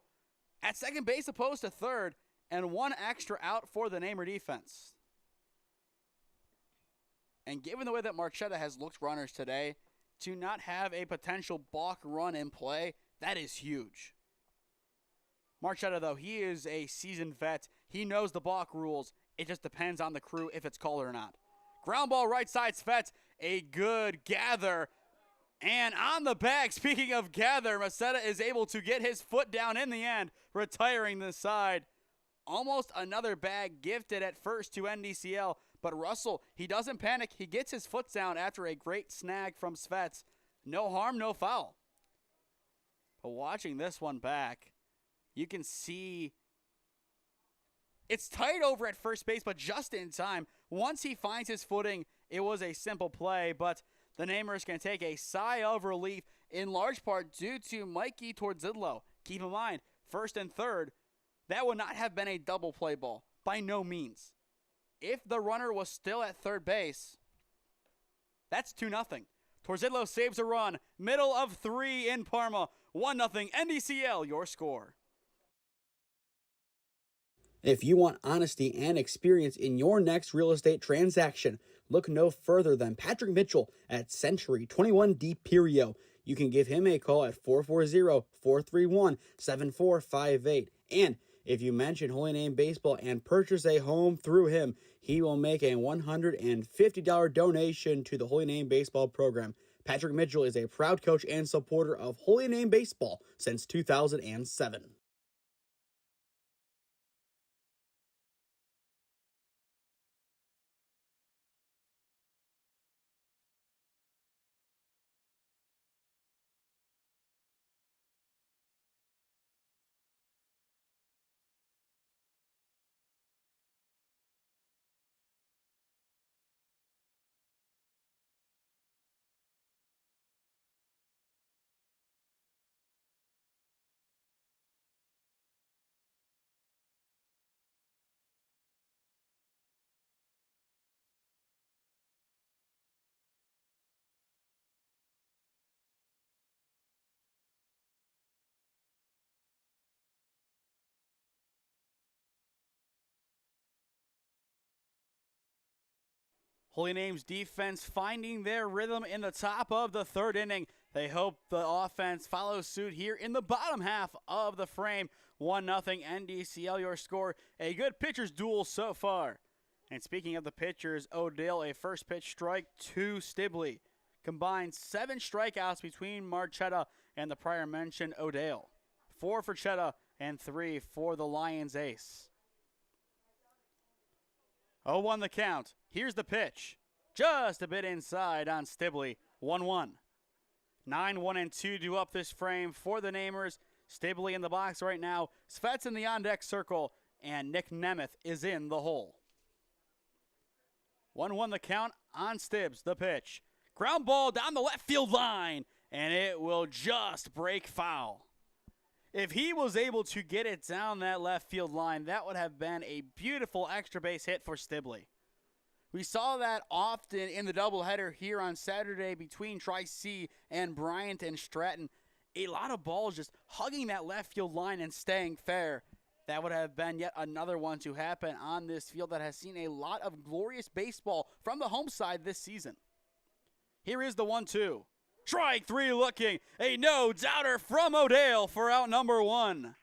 at second base opposed to third, and one extra out for the Namer defense. And given the way that Marchetta has looked runners today, to not have a potential balk run in play, that is huge. Marchetta, though, he is a seasoned vet. He knows the balk rules. It just depends on the crew if it's called or not. Ground ball right side, Svets. A good gather. And on the bag, speaking of gather, Macetta is able to get his foot down in the end, retiring the side. Almost another bag gifted at first to NDCL. But Russell, he doesn't panic. He gets his foot down after a great snag from Svets. No harm, no foul. But watching this one back, you can see it's tight over at first base, but just in time. Once he finds his footing, it was a simple play, but the Namers can take a sigh of relief in large part due to Mikey Torzidlo. Keep in mind, first and third, that would not have been a double play ball, by no means. If the runner was still at third base, that's 2-0. Torzidlo saves a run, middle of 3 in Parma, 1-0 NDCL, your score. If you want honesty and experience in your next real estate transaction, look no further than Patrick Mitchell at Century 21 D Perio. You can give him a call at 440-431-7458. And if you mention Holy Name Baseball and purchase a home through him, he will make a $150 donation to the Holy Name Baseball program. Patrick Mitchell is a proud coach and supporter of Holy Name Baseball since 2007. Holy Name's defense finding their rhythm in the top of the third inning. They hope the offense follows suit here in the bottom half of the frame. 1-0 NDCL your score. A good pitcher's duel so far. And speaking of the pitchers, O'Dale a first pitch strike to Stibley. Combined 7 strikeouts between Marchetta and the prior mentioned O'Dale. 4 for Chetta and 3 for the Lions ace. 0-1 the count. Here's the pitch. Just a bit inside on Stibley. 1-1. 9-1-2 due up this frame for the Namers. Stibley in the box right now. Svets in the on-deck circle. And Nick Nemeth is in the hole. 1-1 the count on Stibbs. The pitch. Ground ball down the left field line. And it will just break foul. If he was able to get it down that left field line, that would have been a beautiful extra base hit for Stibley. We saw that often in the doubleheader here on Saturday between Tri-C and Bryant and Stratton. A lot of balls just hugging that left field line and staying fair. That would have been yet another one to happen on this field that has seen a lot of glorious baseball from the home side this season. Here is the 1-2. Strike 3 looking. A no-doubter from O'Dale for out number 1.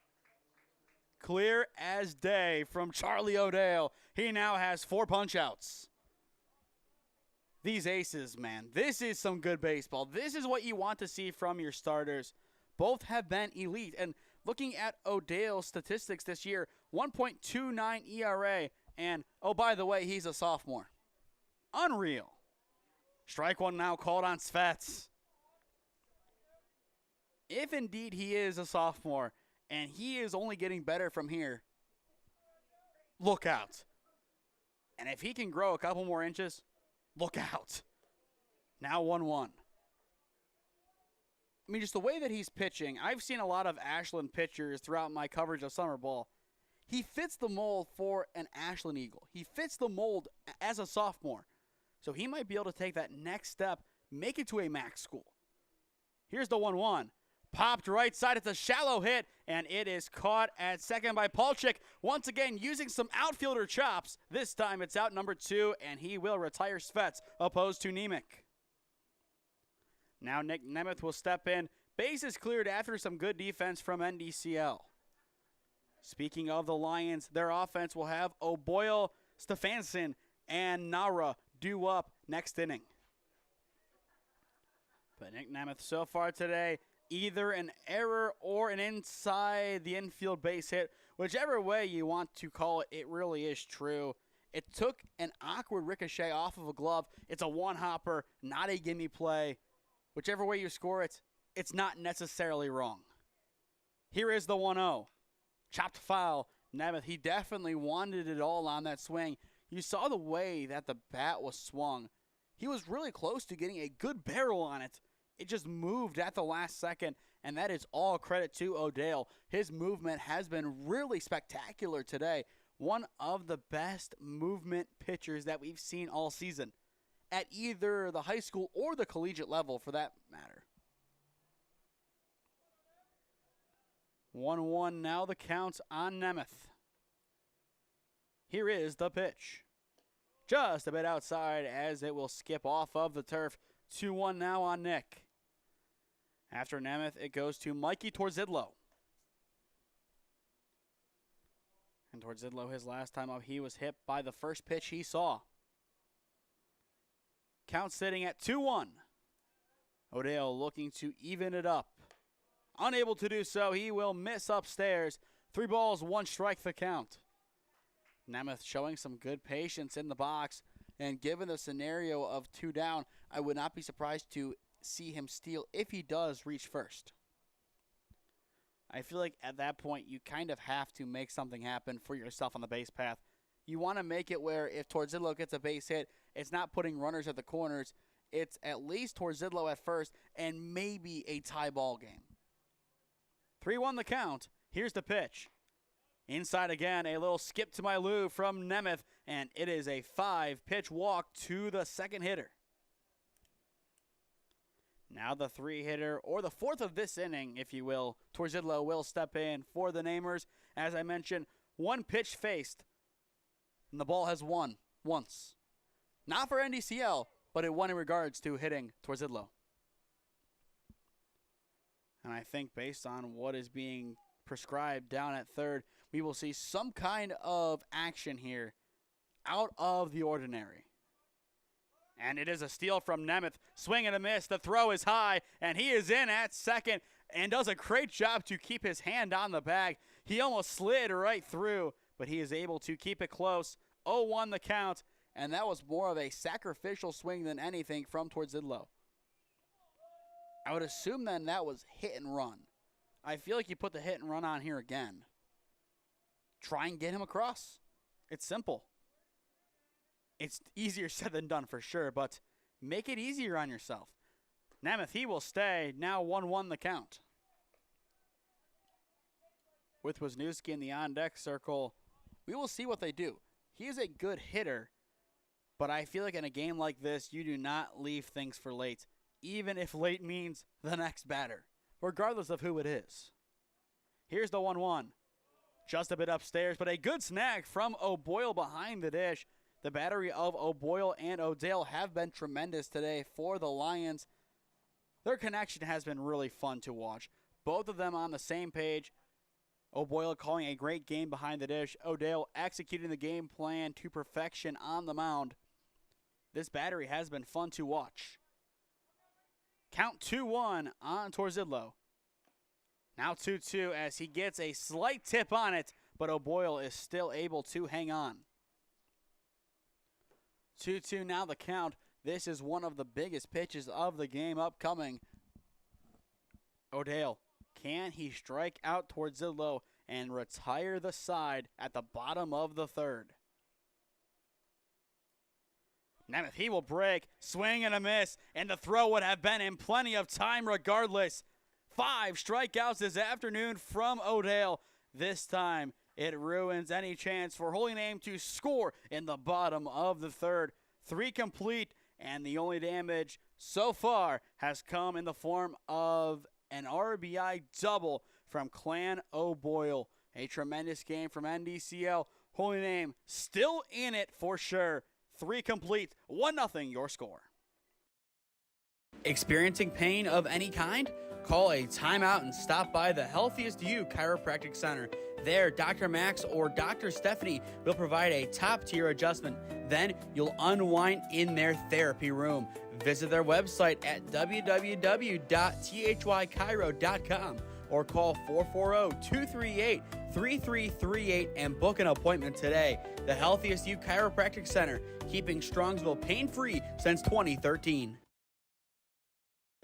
Clear as day from Charlie O'Dale. He now has 4 punch-outs. These aces, man, this is some good baseball. This is what you want to see from your starters. Both have been elite. And looking at O'Dale's statistics this year, 1.29 ERA. And, oh, by the way, he's a sophomore. Unreal. Strike 1 now called on Svets. If indeed he is a sophomore, and he is only getting better from here, look out. And if he can grow a couple more inches, look out. Now 1-1. I mean, just the way that he's pitching, I've seen a lot of Ashland pitchers throughout my coverage of summer ball. He fits the mold for an Ashland Eagle. He fits the mold as a sophomore. So he might be able to take that next step, make it to a MAC school. Here's the 1-1. Popped right side. It's a shallow hit, and it is caught at second by Palchik. Once again, using some outfielder chops. This time it's out number 2, and he will retire Svets, opposed to Nemec. Now Nick Nemeth will step in. Base is cleared after some good defense from NDCL. Speaking of the Lions, their offense will have O'Boyle, Stefanson, and Nara due up next inning. But Nick Nemeth so far today, either an error or an inside the infield base hit. Whichever way you want to call it, it really is true. It took an awkward ricochet off of a glove. It's a one-hopper, not a gimme play. Whichever way you score it, it's not necessarily wrong. Here is the 1-0. Chopped foul. Nemeth, he definitely wanted it all on that swing. You saw the way that the bat was swung. He was really close to getting a good barrel on it. It just moved at the last second, and that is all credit to O'Dale. His movement has been really spectacular today. One of the best movement pitchers that we've seen all season, at either the high school or the collegiate level for that matter. 1-1 now the count on Nemeth. Here is the pitch. Just a bit outside as it will skip off of the turf. 2-1 now on Nick. After Nemeth, it goes to Mikey Torzidlo. And Torzidlo, his last time up, he was hit by the first pitch he saw. Count sitting at 2-1. O'Dale looking to even it up. Unable to do so, he will miss upstairs. 3 balls, 1 strike the count. Nemeth showing some good patience in the box. And given the scenario of 2 down, I would not be surprised to see him steal if he does reach first. I feel like at that point, you kind of have to make something happen for yourself on the base path. You want to make it where if Torzidlo gets a base hit, it's not putting runners at the corners. It's at least Torzidlo at first and maybe a tie ball game. 3-1 the count. Here's the pitch. Inside again, a little skip to my Lou from Nemeth, and it is a 5-pitch walk to the second hitter. Now the 3-hitter, or the 4th of this inning, if you will. Torzidlo will step in for the Namers. As I mentioned, 1 pitch faced, and the ball has won once. Not for NDCL, but it won in regards to hitting towards Zidlow. And I think based on what is being prescribed down at third, we will see some kind of action here out of the ordinary. And it is a steal from Nemeth. Swing and a miss. The throw is high, and he is in at second and does a great job to keep his hand on the bag. He almost slid right through, but he is able to keep it close. 0-1 the count, and that was more of a sacrificial swing than anything from towards Zidlow. I would assume then that was hit and run. I feel like you put the hit and run on here again. Try and get him across. It's simple. It's easier said than done for sure, but make it easier on yourself. Nemeth, he will stay. Now 1-1 the count. With Wisniewski in the on-deck circle, we will see what they do. He is a good hitter, but I feel like in a game like this, you do not leave things for late, even if late means the next batter, regardless of who it is. Here's the 1-1. Just a bit upstairs, but a good snag from O'Boyle behind the dish. The battery of O'Boyle and O'Dale have been tremendous today for the Lions. Their connection has been really fun to watch. Both of them on the same page. O'Boyle calling a great game behind the dish. O'Dale executing the game plan to perfection on the mound. This battery has been fun to watch. Count 2-1 on towards Zidlow. Now 2-2 as he gets a slight tip on it, but O'Boyle is still able to hang on. 2-2 now the count. This is one of the biggest pitches of the game upcoming. O'Dale, can he strike out towards Zidlow and retire the side at the bottom of the third? Nemeth, he will break, swing and a miss, and the throw would have been in plenty of time regardless. 5 strikeouts this afternoon from O'Dale. This time, it ruins any chance for Holy Name to score in the bottom of the third. 3 complete, and the only damage so far has come in the form of an RBI double from Clan O'Boyle. A tremendous game from NDCL. Holy Name still in it for sure. 3 complete, 1-0 your score. Experiencing pain of any kind? Call a timeout and stop by the Healthiest You Chiropractic Center. There, Dr. Max or Dr. Stephanie will provide a top-tier adjustment. Then you'll unwind in their therapy room. Visit their website at www.thychiro.com or call 440-238-3338 and book an appointment today. The Healthiest You Chiropractic Center, keeping Strongsville pain-free since 2013.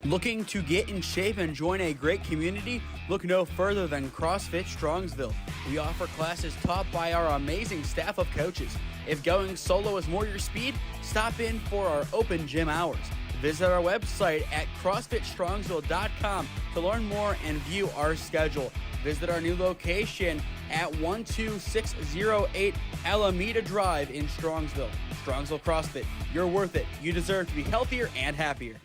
Looking to get in shape and join a great community? Look no further than CrossFit Strongsville. We offer classes taught by our amazing staff of coaches. If going solo is more your speed, stop in for our open gym hours. Visit our website at CrossFitStrongsville.com to learn more and view our schedule. Visit our new location at 12608 Alameda Drive in Strongsville. Strongsville CrossFit, you're worth it. You deserve to be healthier and happier.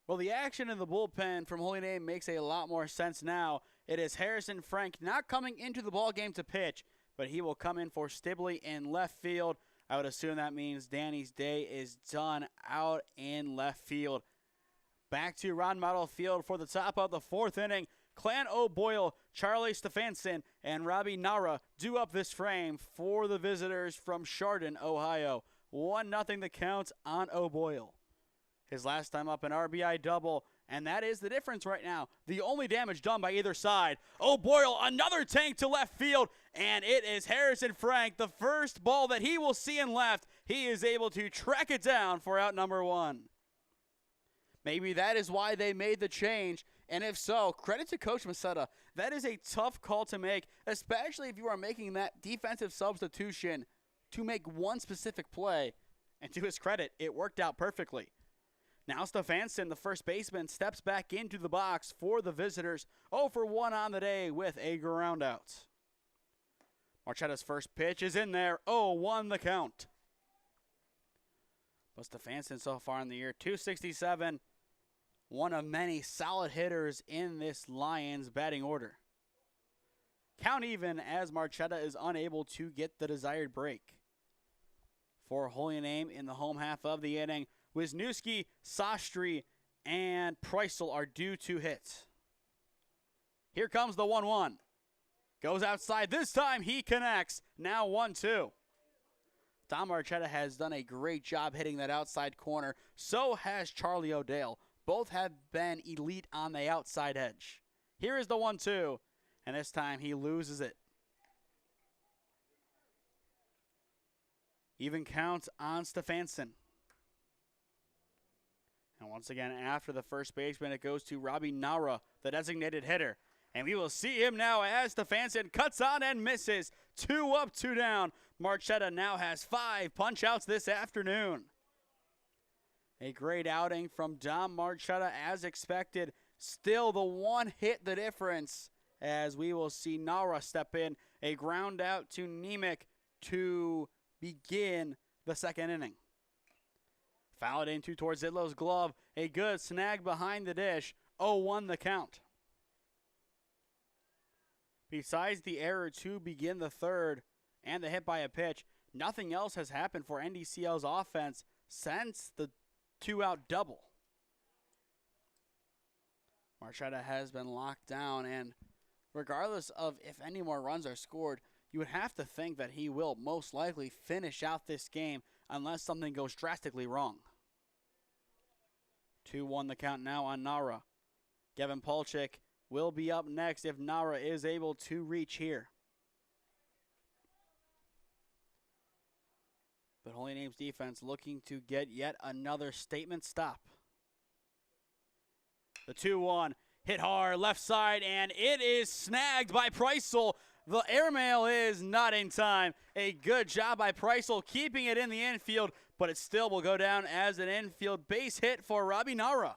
Well, the action in the bullpen from Holy Name makes a lot more sense now. It is Harrison Frank not coming into the ballgame to pitch, but he will come in for Stibley in left field. I would assume that means Danny's day is done out in left field. Back to Ron Mottl Field for the top of the 4th inning. Clan O'Boyle, Charlie Stefanson, and Robbie Nara do up this frame for the visitors from Chardon, Ohio. 1-0 the count on O'Boyle. His last time up, an RBI double, and that is the difference right now. The only damage done by either side. O'Boyle, another tank to left field, and it is Harrison Frank. The first ball that he will see in left, he is able to track it down for out number 1. Maybe that is why they made the change, and if so, credit to Coach Masetta. That is a tough call to make, especially if you are making that defensive substitution to make one specific play. And to his credit, it worked out perfectly. Now Stefanson, the first baseman, steps back into the box for the visitors. 0 for 1 on the day with a ground out. Marchetta's first pitch is in there. 0-1 the count. But Stefanson so far in the year, 267. One of many solid hitters in this Lions batting order. Count even as Marchetta is unable to get the desired break. For Holy Name in the home half of the inning, Wisniewski, Sastry, and Preissel are due to hit. Here comes the 1-1. Goes outside. This time he connects. Now 1-2. Dom Marchetta has done a great job hitting that outside corner. So has Charlie O'Dale. Both have been elite on the outside edge. Here is the 1-2. And this time he loses it. Even count on Stefanson. And once again, after the first baseman, it goes to Robbie Nara, the designated hitter. And we will see him now as Stefanson cuts on and misses. 2 up, 2 down. Marchetta now has 5 punch-outs this afternoon. A great outing from Dom Marchetta as expected. Still the one hit the difference as we will see Nara step in. A ground out to Nemec to begin the second inning. Fouled into towards Zidlow's glove. A good snag behind the dish. 0-1 the count. Besides the error to begin the third and the hit by a pitch, nothing else has happened for NDCL's offense since the 2-out double. Marchetta has been locked down, and regardless of if any more runs are scored, you would have to think that he will most likely finish out this game unless something goes drastically wrong. 2-1 the count now on Nara. Gavin Polchik will be up next if Nara is able to reach here. But Holy Name's defense looking to get yet another statement stop. The 2-1 hit hard left side, and it is snagged by Preissel. The airmail is not in time. A good job by Preissel keeping it in the infield, but it still will go down as an infield base hit for Robbie Nara.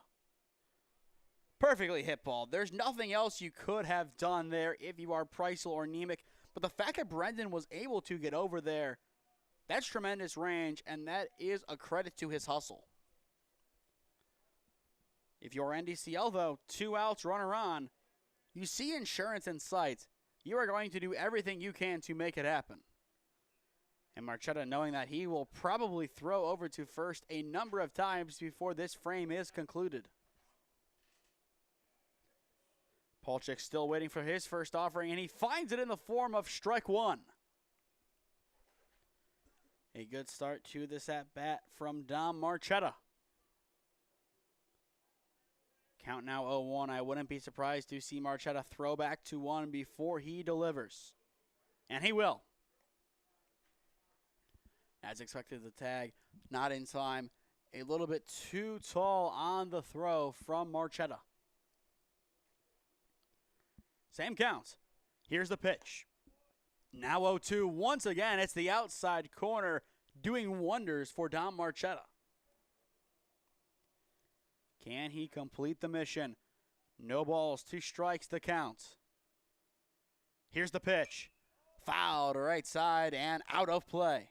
Perfectly hit ball. There's nothing else you could have done there if you are Preissel or Nemec, but the fact that Brendan was able to get over there, that's tremendous range, and that is a credit to his hustle. If you're NDCL, though, 2 outs, runner on, you see insurance in sight, you are going to do everything you can to make it happen. And Marchetta, knowing that he will probably throw over to first a number of times before this frame is concluded. Polchik still waiting for his first offering, and he finds it in the form of strike 1. A good start to this at-bat from Dom Marchetta. Count now 0-1. I wouldn't be surprised to see Marchetta throw back to 1 before he delivers. And he will. As expected, the tag not in time. A little bit too tall on the throw from Marchetta. Same count. Here's the pitch. Now 0-2. Once again, it's the outside corner doing wonders for Dom Marchetta. Can he complete the mission? No balls, 2 strikes the count. Here's the pitch. Fouled right side and out of play.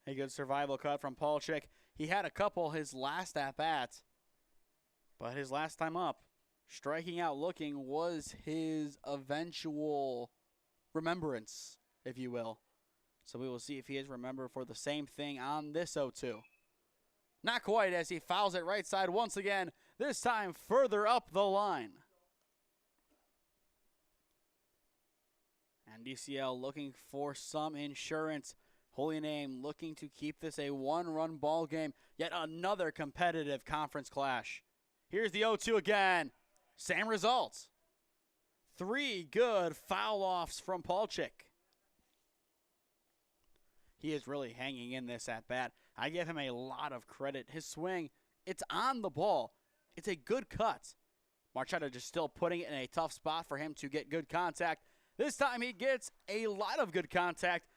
A good survival cut from Polchik. He had a couple his last at-bat, but his last time up, striking out looking was his eventual remembrance, if you will. So we will see if he is remembered for the same thing on this 0-2. Not quite, as he fouls it right side once again, this time further up the line. NDCL looking for some insurance. Holy Name looking to keep this a 1-run ball game. Yet another competitive conference clash. Here's the 0-2 again. Same results. 3 good foul-offs from Polchik. He is really hanging in this at-bat. I give him a lot of credit. His swing, it's on the ball. It's a good cut. Marchetta just still putting it in a tough spot for him to get good contact. This time he gets a lot of good contact,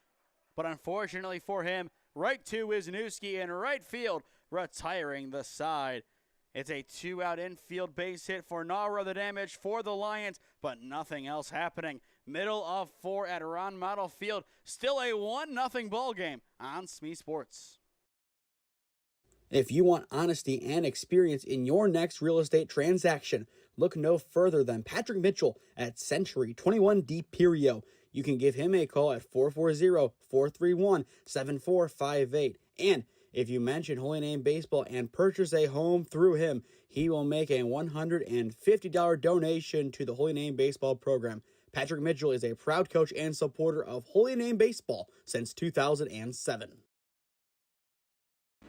but unfortunately for him, right to Wisniewski in right field, retiring the side. It's a 2-out infield base hit for Nara, the damage for the Lions, but nothing else happening. Middle of 4 at Ron Mottl Field. Still a 1-0 ball game on SmeeSports. If you want honesty and experience in your next real estate transaction, look no further than Patrick Mitchell at Century 21 D Perio. You can give him a call at 440-431-7458. And if you mention Holy Name Baseball and purchase a home through him, he will make a $150 donation to the Holy Name Baseball program. Patrick Mitchell is a proud coach and supporter of Holy Name Baseball since 2007.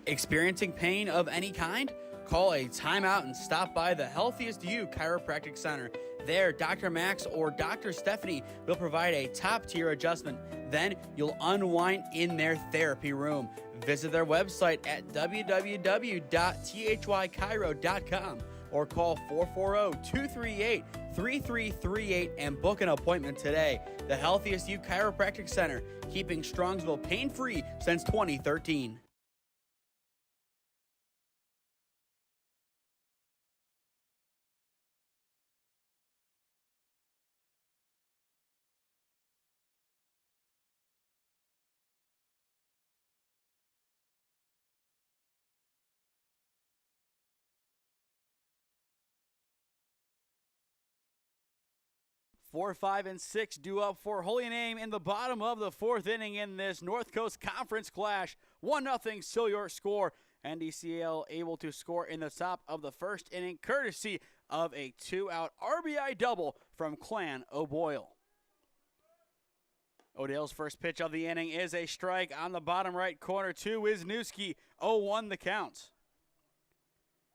Experiencing pain of any kind? Call a timeout and stop by the Healthiest You Chiropractic Center. There, Dr. Max or Dr. Stephanie will provide a top-tier adjustment. Then you'll unwind in their therapy room. Visit their website at www.thychiro.com or call 440-238-3338 and book an appointment today. The Healthiest You Chiropractic Center, keeping Strongsville pain-free since 2013. Four, 5, and 6 due up for Holy Name in the bottom of the 4th inning in this North Coast Conference clash. 1-0 still your score. NDCL able to score in the top of the 1st inning courtesy of a 2-out RBI double from Clan O'Boyle. Odell's first pitch of the inning is a strike on the bottom right corner to Wisniewski. 0-1 the count.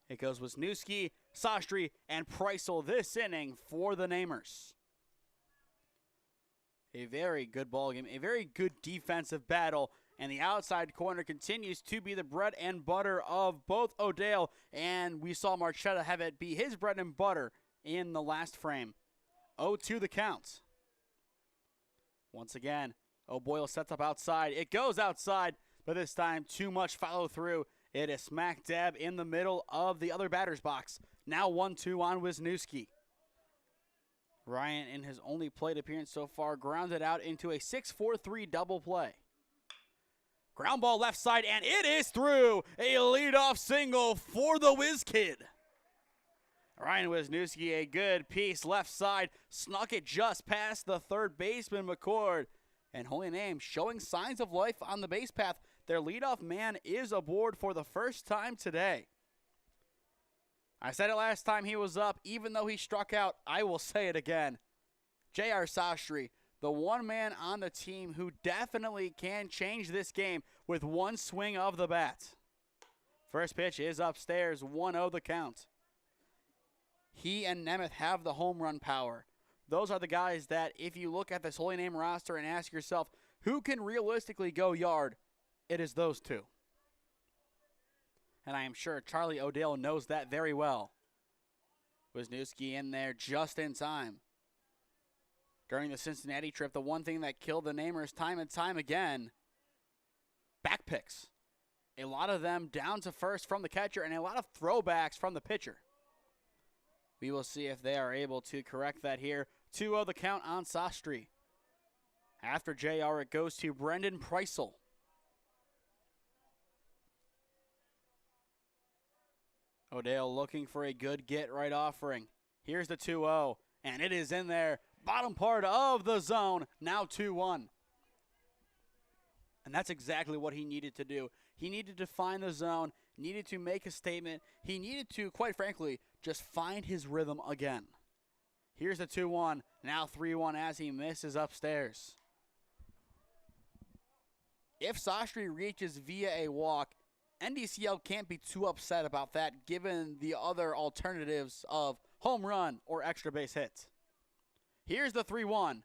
It goes Wisniewski, Sastry, and Preissel this inning for the Namers. A very good ball game, a very good defensive battle, and the outside corner continues to be the bread and butter of both Odell, and we saw Marchetta have it be his bread and butter in the last frame. 0-2 the count. Once again, O'Boyle sets up outside. It goes outside, but this time too much follow through. It is smack dab in the middle of the other batter's box. Now 1-2 on Wisniewski. Ryan, in his only plate appearance so far, grounded out into a 6-4-3 double play. Ground ball left side, and it is through. A leadoff single for the Whiz Kid. Ryan Wisniewski, a good piece left side, snuck it just past the third baseman, McCord. And Holy Name showing signs of life on the base path. Their leadoff man is aboard for the first time today. I said it last time he was up, even though he struck out, I will say it again. J.R. Sastry, the one man on the team who definitely can change this game with one swing of the bat. First pitch is upstairs, 1-0 the count. He and Nemeth have the home run power. Those are the guys that, if you look at this Holy Name roster and ask yourself, who can realistically go yard, it is those two. And I am sure Charlie O'Dell knows that very well. Wisniewski in there just in time. During the Cincinnati trip, the one thing that killed the Namers time and time again, back picks. A lot of them down to first from the catcher and a lot of throwbacks from the pitcher. We will see if they are able to correct that here. 2-0 the count on Sastry. After JR, it goes to Brendan Preissel. Odell looking for a good get-right offering. Here's the 2-0, and it is in there. Bottom part of the zone, now 2-1. And that's exactly what he needed to do. He needed to find the zone, needed to make a statement. He needed to, quite frankly, just find his rhythm again. Here's the 2-1, now 3-1 as he misses upstairs. If Sastry reaches via a walk, NDCL can't be too upset about that given the other alternatives of home run or extra base hit. Here's the 3-1.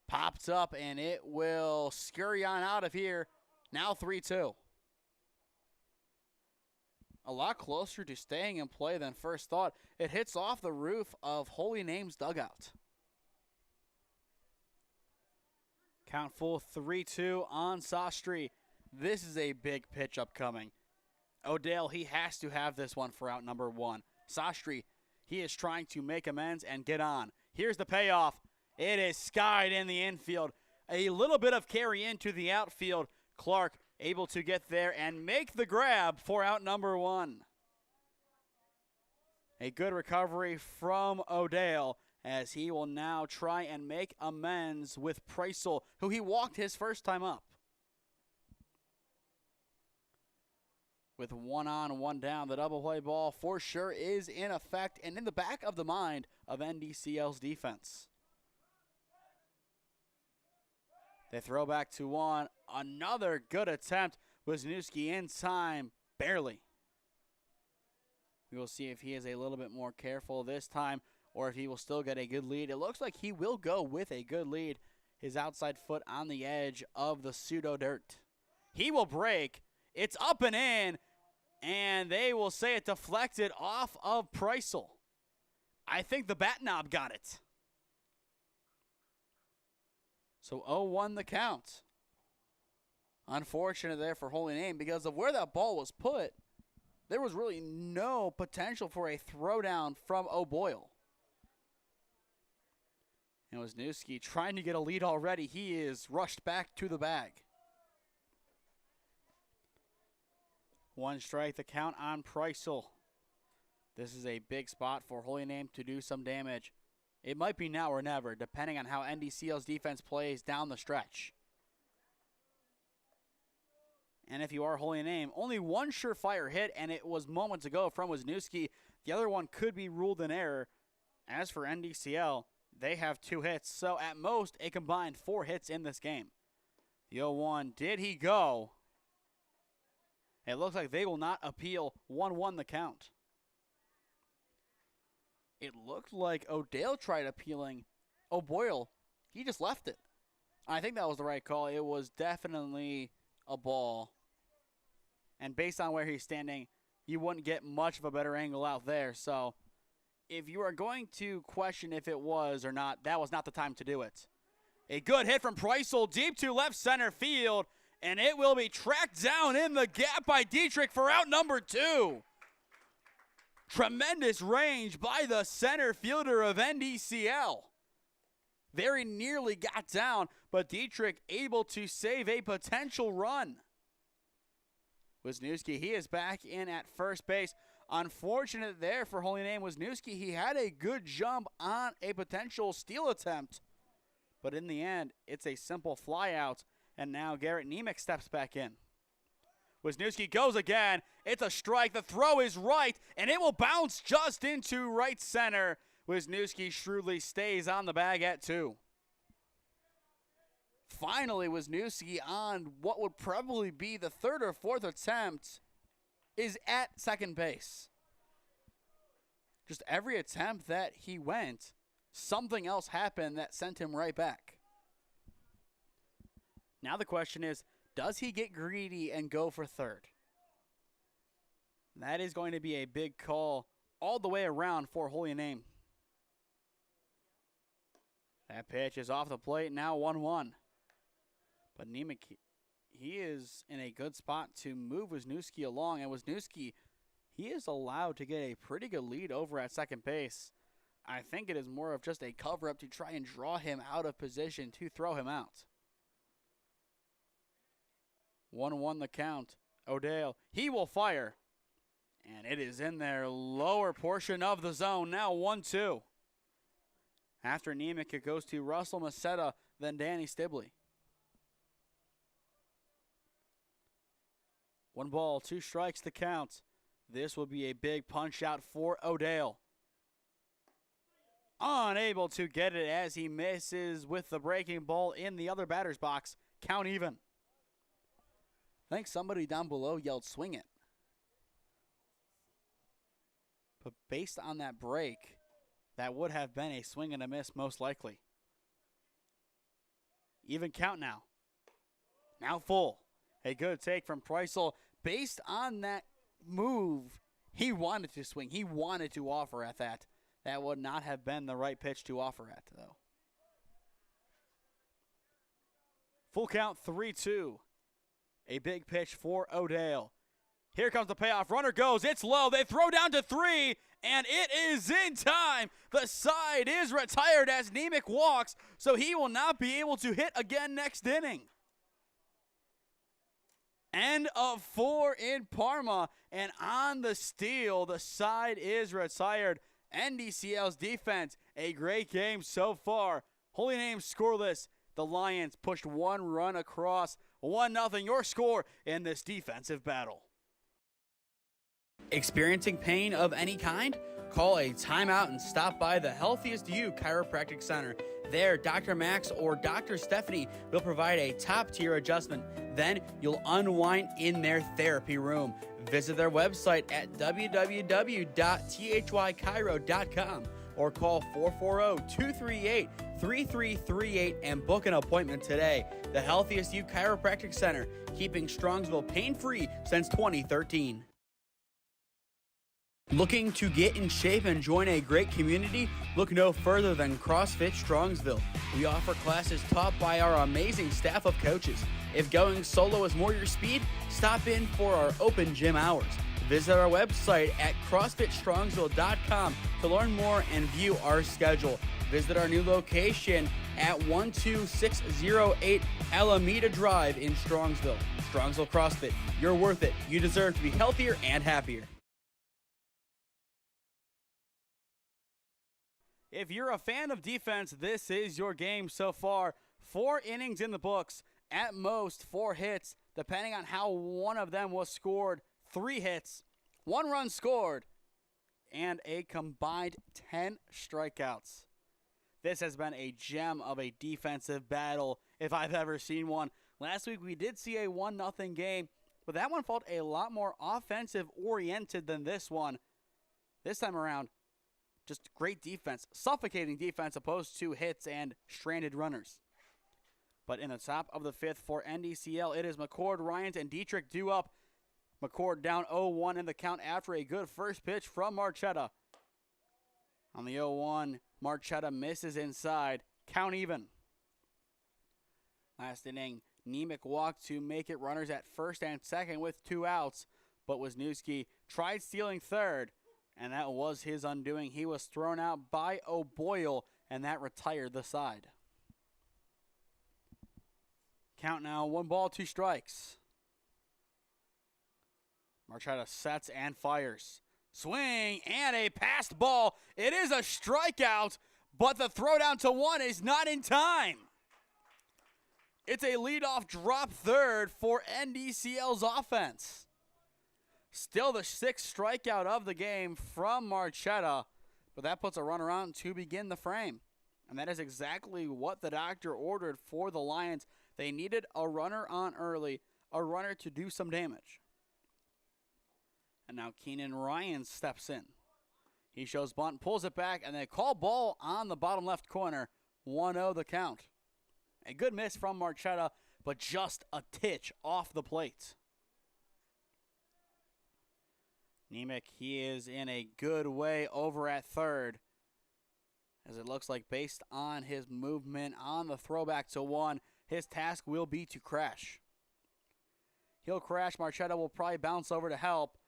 Popped up and it will scurry on out of here. Now 3-2. A lot closer to staying in play than first thought. It hits off the roof of Holy Name's dugout. Count full 3-2 on Sastry. This is a big pitch upcoming. Odell, he has to have this one for out number 1. Sastry, he is trying to make amends and get on. Here's the payoff. It is skied in the infield. A little bit of carry into the outfield. Clark able to get there and make the grab for out number 1. A good recovery from Odell as he will now try and make amends with Preissel, who he walked his first time up. With 1 on, 1 down, the double play ball for sure is in effect and in the back of the mind of NDCL's defense. They throw back to 1. Another good attempt. Wisniewski in time, barely. We will see if he is a little bit more careful this time or if he will still get a good lead. It looks like he will go with a good lead. His outside foot on the edge of the pseudo dirt. He will break. It's up and in, and they will say it deflected off of Preissel. I think the bat knob got it. So 0-1 the count. Unfortunate there for Holy Name because of where that ball was put. There was really no potential for a throwdown from O'Boyle. And Wisniewski trying to get a lead already. He is rushed back to the bag. 1 strike, the count on Preissel. This is a big spot for Holy Name to do some damage. It might be now or never, depending on how NDCL's defense plays down the stretch. And if you are Holy Name, only 1 surefire hit, and it was moments ago from Wisniewski. The other one could be ruled an error. As for NDCL, they have 2 hits, so at most a combined 4 hits in this game. The 0-1, did he go? It looks like they will not appeal. 1-1 the count. It looked like Odell tried appealing. O'Boyle, he just left it. I think that was the right call. It was definitely a ball. And based on where he's standing, you wouldn't get much of a better angle out there. So if you are going to question if it was or not, that was not the time to do it. A good hit from Preissel deep to left center field. And it will be tracked down in the gap by Dietrich for out number 2. Tremendous range by the center fielder of NDCL. Very nearly got down, but Dietrich able to save a potential run. Wisniewski, he is back in at first base. Unfortunate there for Holy Name. Wisniewski, he had a good jump on a potential steal attempt. But in the end, it's a simple fly out. And now Garrett Nemec steps back in. Wisniewski goes again. It's a strike. The throw is right, and it will bounce just into right center. Wisniewski shrewdly stays on the bag at 2. Finally, Wisniewski on what would probably be the 3rd or 4th attempt is at second base. Just every attempt that he went, something else happened that sent him right back. Now the question is, does he get greedy and go for 3rd? That is going to be a big call all the way around for Holy Name. That pitch is off the plate, now 1-1. But Nemec, he is in a good spot to move Wisniewski along. And Wisniewski, he is allowed to get a pretty good lead over at second base. I think it is more of just a cover-up to try and draw him out of position to throw him out. 1-1 the count. Odell, he will fire. And it is in their lower portion of the zone. Now 1-2. After Nemec, it goes to Russell Macetta, then Danny Stibley. 1 ball, 2 strikes to count. This will be a big punch out for Odell. Unable to get it as he misses with the breaking ball in the other batter's box. Count even. I think somebody down below yelled, "Swing it." But based on that break, that would have been a swing and a miss most likely. Even count now. Now full. A good take from Preissel. Based on that move, he wanted to swing. He wanted to offer at that. That would not have been the right pitch to offer at, though. Full count, 3-2. A big pitch for Odell. Here comes the payoff. Runner goes. It's low. They throw down to 3, and it is in time. The side is retired as Nemec walks, so he will not be able to hit again next inning. End of 4 in Parma, and on the steal, the side is retired. NDCL's defense, a great game so far. Holy Name scoreless. The Lions pushed 1 run across. 1-0 your score in this defensive battle. Experiencing pain of any kind? Call a timeout and stop by the Healthiest You Chiropractic Center. There, Dr. Max or Dr. Stephanie will provide a top-tier adjustment. Then you'll unwind in their therapy room. Visit their website at www.thychiro.com or call 440-238-3338 and book an appointment today. The Healthiest You Chiropractic Center, keeping Strongsville pain-free since 2013. Looking to get in shape and join a great community? Look no further than CrossFit Strongsville. We offer classes taught by our amazing staff of coaches. If going solo is more your speed, stop in for our open gym hours. Visit our website at CrossFitStrongsville.com to learn more and view our schedule. Visit our new location at 12608 Alameda Drive in Strongsville. Strongsville CrossFit, you're worth it. You deserve to be healthier and happier. If you're a fan of defense, this is your game so far. 4 innings in the books, at most 4 hits, depending on how one of them was scored. 3 hits, 1 run scored, and a combined 10 strikeouts. This has been a gem of a defensive battle if I've ever seen one. Last week we did see a 1-0 game, but that one felt a lot more offensive-oriented than this one. This time around, just great defense, suffocating defense opposed to hits and stranded runners. But in the top of the 5th for NDCL, it is McCord, Ryans, and Dietrich due up. McCord down 0-1 in the count after a good first pitch from Marchetta. On the 0-1, Marchetta misses inside. Count even. Last inning, Nemec walked to make it runners at first and second with 2 outs, but Wisniewski tried stealing third, and that was his undoing. He was thrown out by O'Boyle, and that retired the side. Count now, 1 ball, 2 strikes. Marchetta sets and fires. Swing and a passed ball. It is a strikeout, but the throw down to 1 is not in time. It's a leadoff drop third for NDCL's offense. Still the 6th strikeout of the game from Marchetta, but that puts a runner on to begin the frame. And that is exactly what the doctor ordered for the Lions. They needed a runner on early, a runner to do some damage. And now Keenan Ryan steps in. He shows bunt, pulls it back, and they call ball on the bottom left corner. 1-0 the count. A good miss from Marchetta, but just a titch off the plate. Nemec, he is in a good way over at third, as it looks like based on his movement on the throwback to 1, his task will be to crash. He'll crash. Marchetta will probably bounce over to help,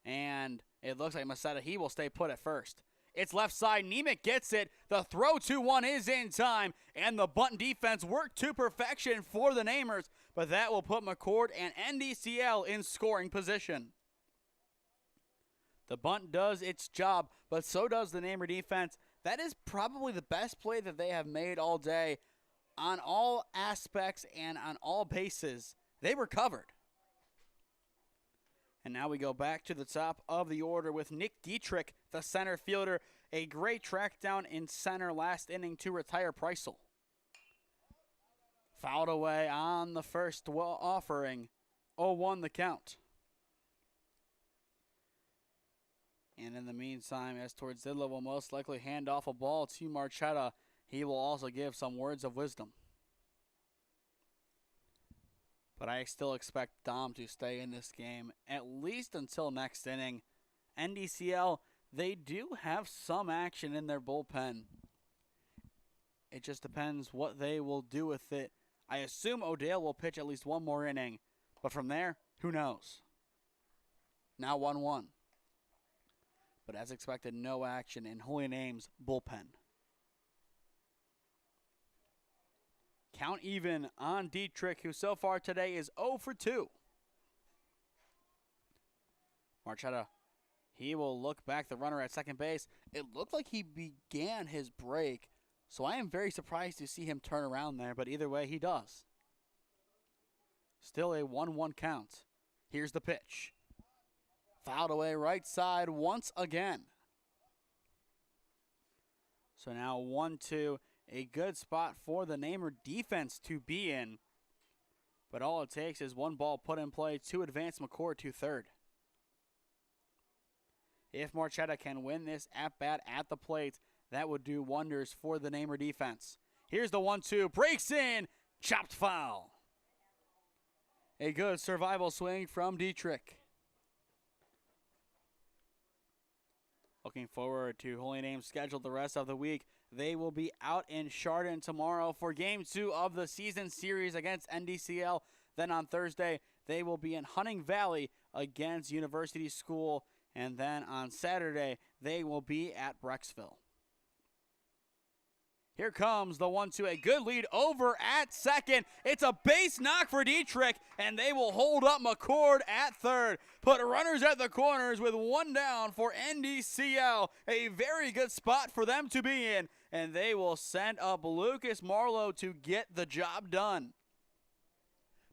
and it looks like Masetta, he will stay put at first. It's left side. Nemec gets it. The throw to 1 is in time, and the bunt defense worked to perfection for the Namers, but that will put McCord and NDCL in scoring position. The bunt does its job, but so does the Namer defense. That is probably the best play that they have made all day. On all aspects and on all bases, they were covered. And now we go back to the top of the order with Nick Dietrich, the center fielder. A great track down in center last inning to retire Preissel. Fouled away on the first offering. 0-1 the count. And in the meantime, as towards Zidla will most likely hand off a ball to Marchetta, he will also give some words of wisdom. But I still expect Dom to stay in this game, at least until next inning. NDCL, they do have some action in their bullpen. It just depends what they will do with it. I assume O'Dale will pitch at least 1 more inning, but from there, who knows? Now 1-1. But as expected, no action in Holy Name's bullpen. Count even on Dietrich, who so far today is 0 for 2. Marchetta, he will look back the runner at second base. It looked like he began his break, so I am very surprised to see him turn around there, but either way, he does. Still a 1-1 count. Here's the pitch. Fouled away right side once again. So now 1-2. A good spot for the Namer defense to be in. But all it takes is one ball put in play to advance McCord to third. If Marchetta can win this at-bat at the plate, that would do wonders for the Namer defense. Here's the 1-2. Breaks in. Chopped foul. A good survival swing from Dietrich. Looking forward to Holy Name's schedule the rest of the week. They will be out in Chardon tomorrow for Game 2 of the season series against NDCL. Then on Thursday, they will be in Hunting Valley against University School. And then on Saturday, they will be at Brecksville. Here comes the 1-2, a good lead over at second. It's a base knock for Dietrich, and they will hold up McCord at third. Put runners at the corners with one down for NDCL. A very good spot for them to be in, and they will send up Lucas Marlowe to get the job done.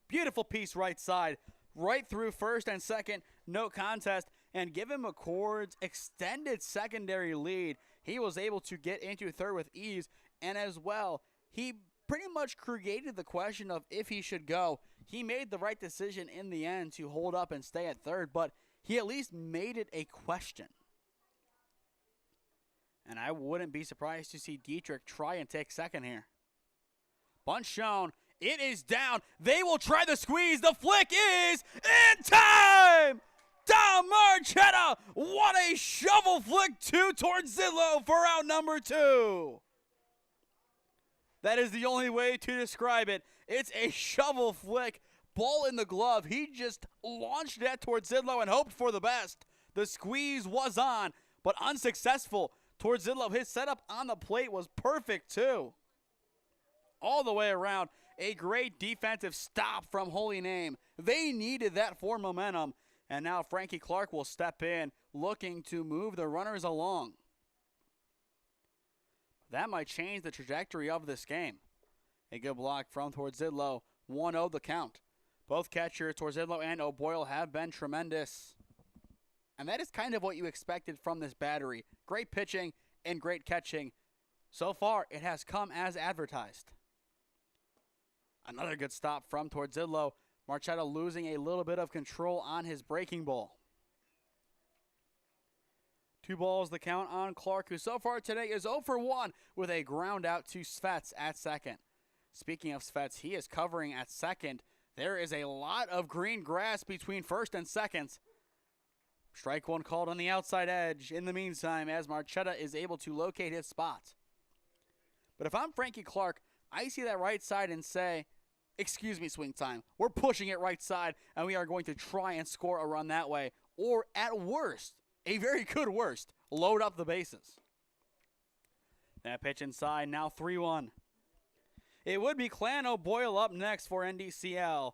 Beautiful piece right side, right through first and second, no contest, and given McCord's extended secondary lead, he was able to get into third with ease. And as well, he pretty much created the question of if he should go. He made the right decision in the end to hold up and stay at third, but he at least made it a question. And I wouldn't be surprised to see Dietrich try and take second here. Bunt shown. It is down. They will try the squeeze. The flick is in time! Dom Marchetta! What a shovel flick towards Zidlow for out number 2. That is the only way to describe it. It's a shovel flick, ball in the glove. He just launched that towards Zidlow and hoped for the best. The squeeze was on, but unsuccessful towards Zidlow. His setup on the plate was perfect too. All the way around, a great defensive stop from Holy Name. They needed that for momentum, and now Frankie Clark will step in, looking to move the runners along. That might change the trajectory of this game. A good block from Tordzidlo. 1-0 the count. Both catchers, Tordzidlo and O'Boyle, have been tremendous. And that is kind of what you expected from this battery. Great pitching and great catching. So far, it has come as advertised. Another good stop from Tordzidlo. Marchetta losing a little bit of control on his breaking ball. 2 balls the count on Clark, who so far today is 0 for 1 with a ground out to Svets at second. Speaking of Svets, he is covering at second. There is a lot of green grass between first and second. Strike one called on the outside edge in the meantime as Marchetta is able to locate his spot. But if I'm Frankie Clark, I see that right side and say, excuse me, swing time. We're pushing it right side, and we are going to try and score a run that way. Or at worst, a very good worst, load up the bases. That pitch inside, now 3-1. It would be Clan O'Boyle up next for NDCL.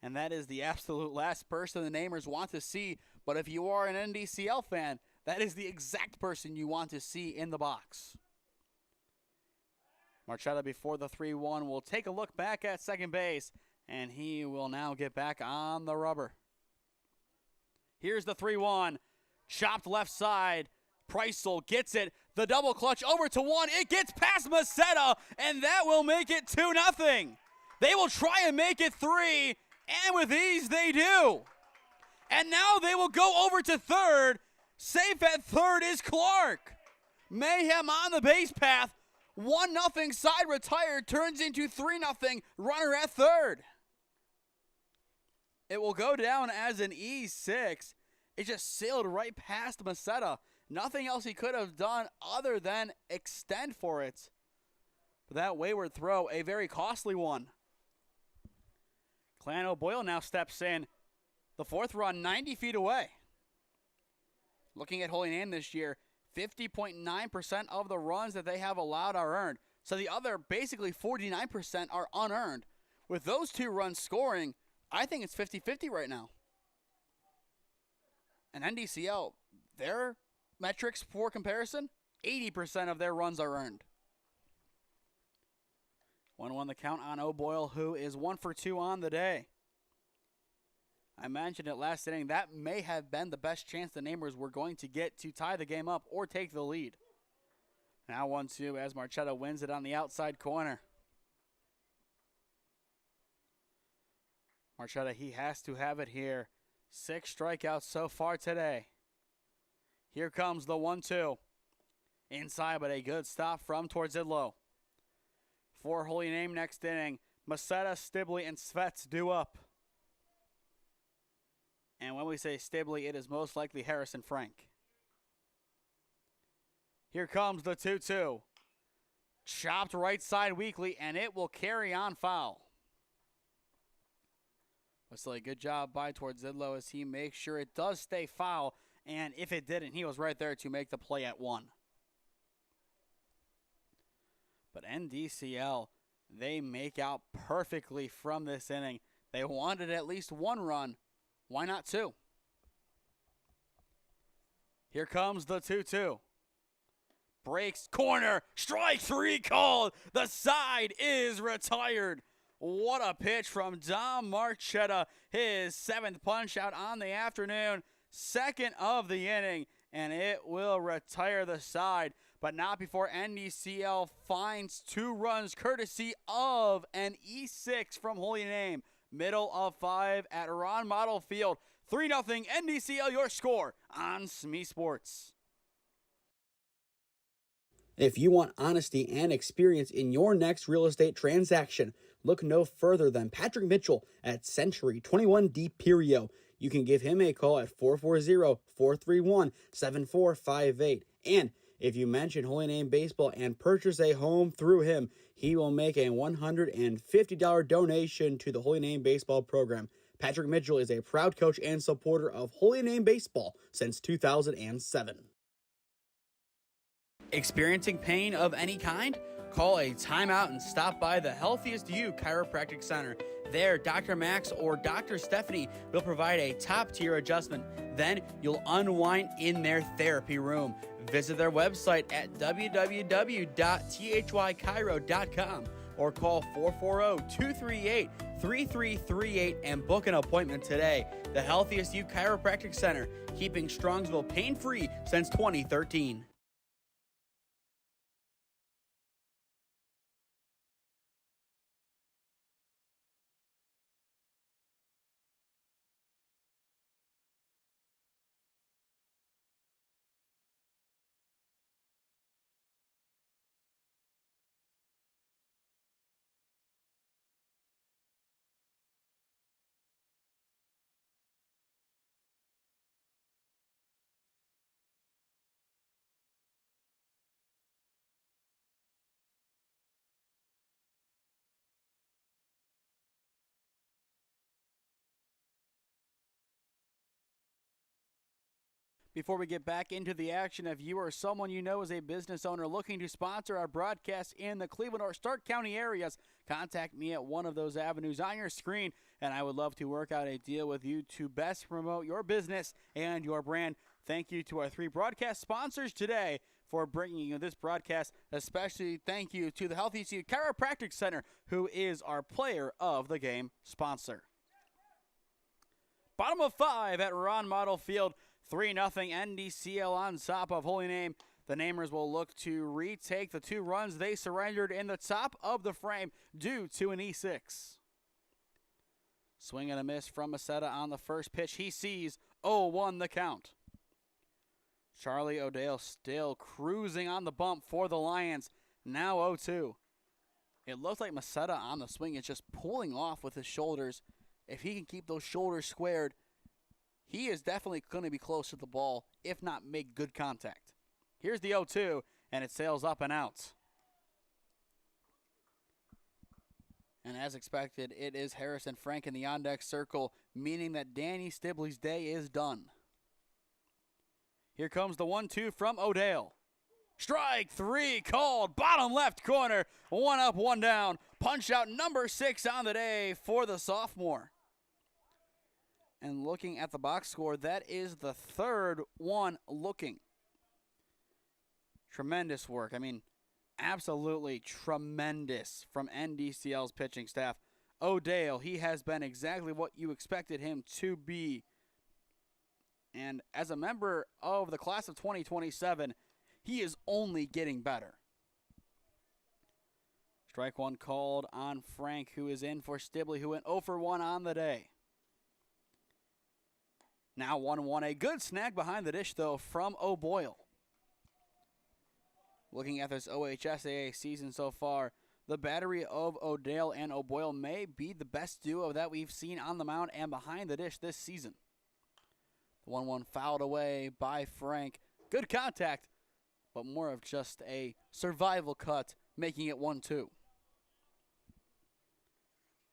And that is the absolute last person the Namers want to see. But if you are an NDCL fan, that is the exact person you want to see in the box. Marchetta before the 3-1 will take a look back at second base. And he will now get back on the rubber. Here's the 3-1. Chopped left side. Preissel gets it. The double clutch over to 1. It gets past Macetta, and that will make it 2-0. They will try and make it 3, and with ease they do. And now they will go over to third. Safe at third is Clark. Mayhem on the base path. 1-0 side retired turns into 3-0 runner at third. It will go down as an E6. It just sailed right past Macetta. Nothing else he could have done other than extend for it. But that wayward throw, a very costly one. Clan O'Boyle now steps in. The fourth run 90 feet away. Looking at Holy Name this year, 50.9% of the runs that they have allowed are earned. So the other, basically 49%, are unearned. With those two runs scoring, I think it's 50-50 right now. And NDCL, their metrics for comparison, 80% of their runs are earned. 1-1 the count on O'Boyle, who is 1 for 2 on the day. I mentioned it last inning. That may have been the best chance the Namers were going to get to tie the game up or take the lead. Now 1-2 as Marchetta wins it on the outside corner. Marchetta, he has to have it here. 6 strikeouts so far today. Here comes the 1-2. Inside, but a good stop from Torzidlo. For Holy Name next inning, Masetta, Stibley, and Svets due up. And when we say Stibley, it is most likely Harrison Frank. Here comes the 2-2. Chopped right side weakly, and it will carry on foul. But still a good job by Torzidlo as he makes sure it does stay foul. And if it didn't, he was right there to make the play at 1. But NDCL, they make out perfectly from this inning. They wanted at least 1 run. Why not 2? Here comes the 2-2. Breaks, corner, strike 3 called. The side is retired. What a pitch from Dom Marchetta. His 7th punch out on the afternoon. 2nd of the inning. And it will retire the side. But not before NDCL finds 2 runs courtesy of an E6 from Holy Name. Middle of 5 at Ron Mottl Field. 3-0 NDCL, your score on SmeeSports. If you want honesty and experience in your next real estate transaction, look no further than Patrick Mitchell at Century 21D Perio. You can give him a call at 440-431-7458. And if you mention Holy Name Baseball and purchase a home through him, he will make a $150 donation to the Holy Name Baseball program. Patrick Mitchell is a proud coach and supporter of Holy Name Baseball since 2007. Experiencing pain of any kind? Call a timeout and stop by the Healthiest You Chiropractic Center. There, Dr. Max or Dr. Stephanie will provide a top-tier adjustment. Then you'll unwind in their therapy room. Visit their website at www.thychiro.com or call 440-238-3338 and book an appointment today. The Healthiest You Chiropractic Center, keeping Strongsville pain-free since 2013. Before we get back into the action, if you or someone you know is a business owner looking to sponsor our broadcast in the Cleveland or Stark County areas, contact me at one of those avenues on your screen, and I would love to work out a deal with you to best promote your business and your brand. Thank you to our 3 broadcast sponsors today for bringing you this broadcast. Especially thank you to the Healthiest You Chiropractic Center, who is our player of the game sponsor. Bottom of 5 at Ron Mottl Field. 3-0 NDCL on top of Holy Name. The Namers will look to retake the 2 runs they surrendered in the top of the frame due to an E6. Swing and a miss from Masetta on the first pitch. He sees 0-1 the count. Charlie O'Dale still cruising on the bump for the Lions. Now 0-2. It looks like Masetta on the swing is just pulling off with his shoulders. If he can keep those shoulders squared, he is definitely going to be close to the ball, if not make good contact. Here's the 0-2, and it sails up and out. And as expected, it is Harrison Frank in the on-deck circle, meaning that Danny Stibley's day is done. Here comes the 1-2 from Odell. Strike 3 called, bottom left corner. 1 up, 1 down. Punch out number 6 on the day for the sophomore. And looking at the box score, that is the third one looking. Tremendous work. I mean, absolutely tremendous from NDCL's pitching staff. Odell, he has been exactly what you expected him to be. And as a member of the class of 2027, he is only getting better. Strike 1 called on Frank, who is in for Stibley, who went 0 for 1 on the day. Now 1-1. A good snag behind the dish, though, from O'Boyle. Looking at this OHSAA season so far, the battery of Odell and O'Boyle may be the best duo that we've seen on the mound and behind the dish this season. The 1-1 fouled away by Frank. Good contact, but more of just a survival cut, making it 1-2.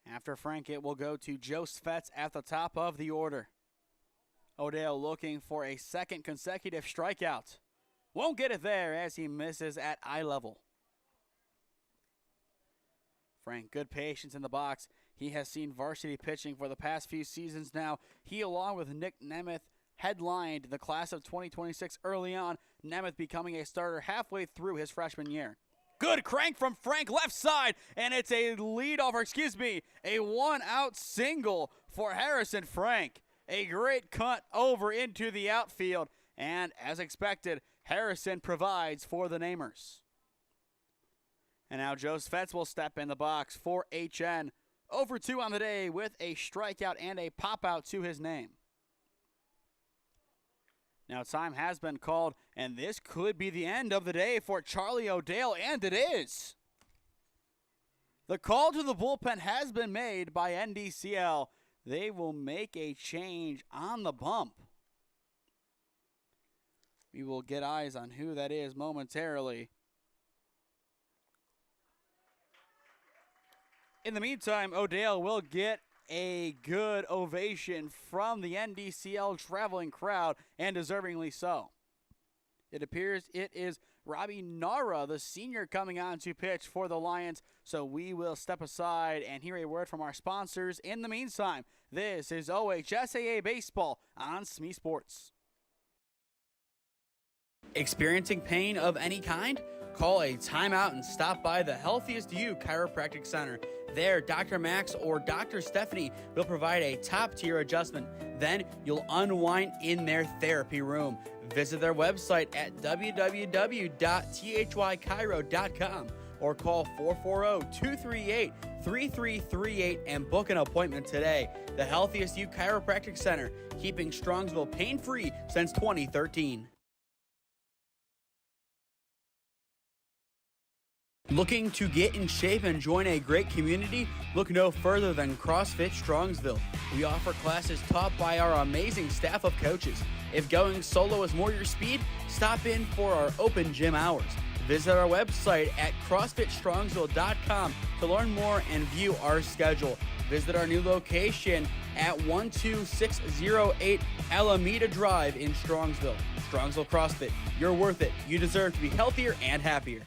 After Frank, it will go to Joe Svets at the top of the order. Odell looking for a second consecutive strikeout. Won't get it there as he misses at eye level. Frank, good patience in the box. He has seen varsity pitching for the past few seasons now. He, along with Nick Nemeth, headlined the class of 2026 early on, Nemeth becoming a starter halfway through his freshman year. Good crank from Frank left side, and it's a a 1-out single for Harrison Frank. A great cut over into the outfield, and as expected, Harrison provides for the Namers. And now Joe Svets will step in the box for HN. 0 for 2 on the day with a strikeout and a pop-out to his name. Now time has been called, and this could be the end of the day for Charlie Odell, and it is. The call to the bullpen has been made by NDCL. They will make a change on the bump. We will get eyes on who that is momentarily. In the meantime, Odell will get a good ovation from the NDCL traveling crowd, and deservingly so. It appears it is Robbie Nara, the senior, coming on to pitch for the Lions, so we will step aside and hear a word from our sponsors. In the meantime, this is OHSAA Baseball on SmeeSports. Experiencing pain of any kind? Call a timeout and stop by the Healthiest You Chiropractic Center. There, Dr. Max or Dr. Stephanie will provide a top-tier adjustment. Then you'll unwind in their therapy room. Visit their website at www.thychiro.com or call 440-238-3338 and book an appointment today. The Healthiest You Chiropractic Center, keeping Strongsville pain-free since 2013. Looking to get in shape and join a great community? Look no further than CrossFit Strongsville. We offer classes taught by our amazing staff of coaches. If going solo is more your speed, stop in for our open gym hours. Visit our website at CrossFitStrongsville.com to learn more and view our schedule. Visit our new location at 12608 Alameda Drive in Strongsville. Strongsville CrossFit, you're worth it. You deserve to be healthier and happier.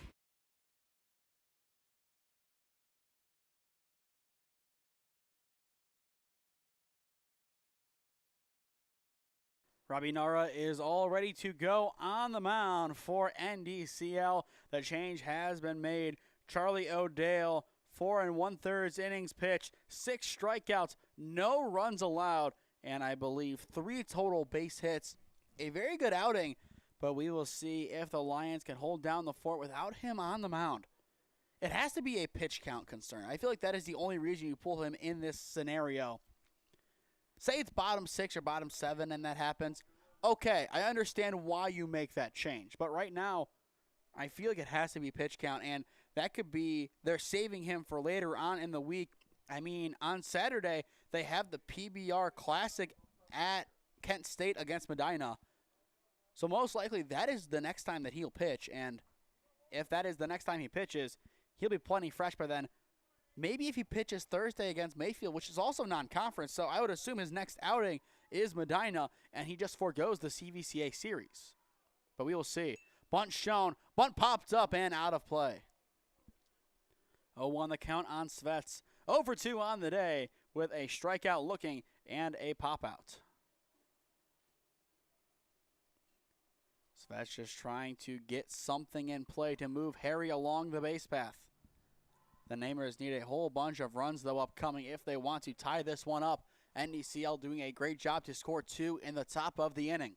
Robbie Nara is all ready to go on the mound for NDCL. The change has been made. Charlie Odell, 4 1/3 innings pitched, 6 strikeouts, no runs allowed, and I believe 3 total base hits. A very good outing, but we will see if the Lions can hold down the fort without him on the mound. It has to be a pitch count concern. I feel like that is the only reason you pull him in this scenario. Say it's bottom 6 or bottom 7 and that happens. Okay, I understand why you make that change. But right now, I feel like it has to be pitch count. And that could be they're saving him for later on in the week. I mean, on Saturday, they have the PBR Classic at Kent State against Medina. So most likely that is the next time that he'll pitch. And if that is the next time he pitches, he'll be plenty fresh by then. Maybe if he pitches Thursday against Mayfield, which is also non-conference, so I would assume his next outing is Medina, and he just forgoes the CVCA series. but we will see. Bunt shown. Bunt popped up and out of play. 0-1 the count on Svets. 0 for 2 on the day with a strikeout looking and a pop-out. Svets just trying to get something in play to move Harry along the base path. The Namers need a whole bunch of runs, though, upcoming if they want to tie this one up. NDCL doing a great job to score 2 in the top of the inning.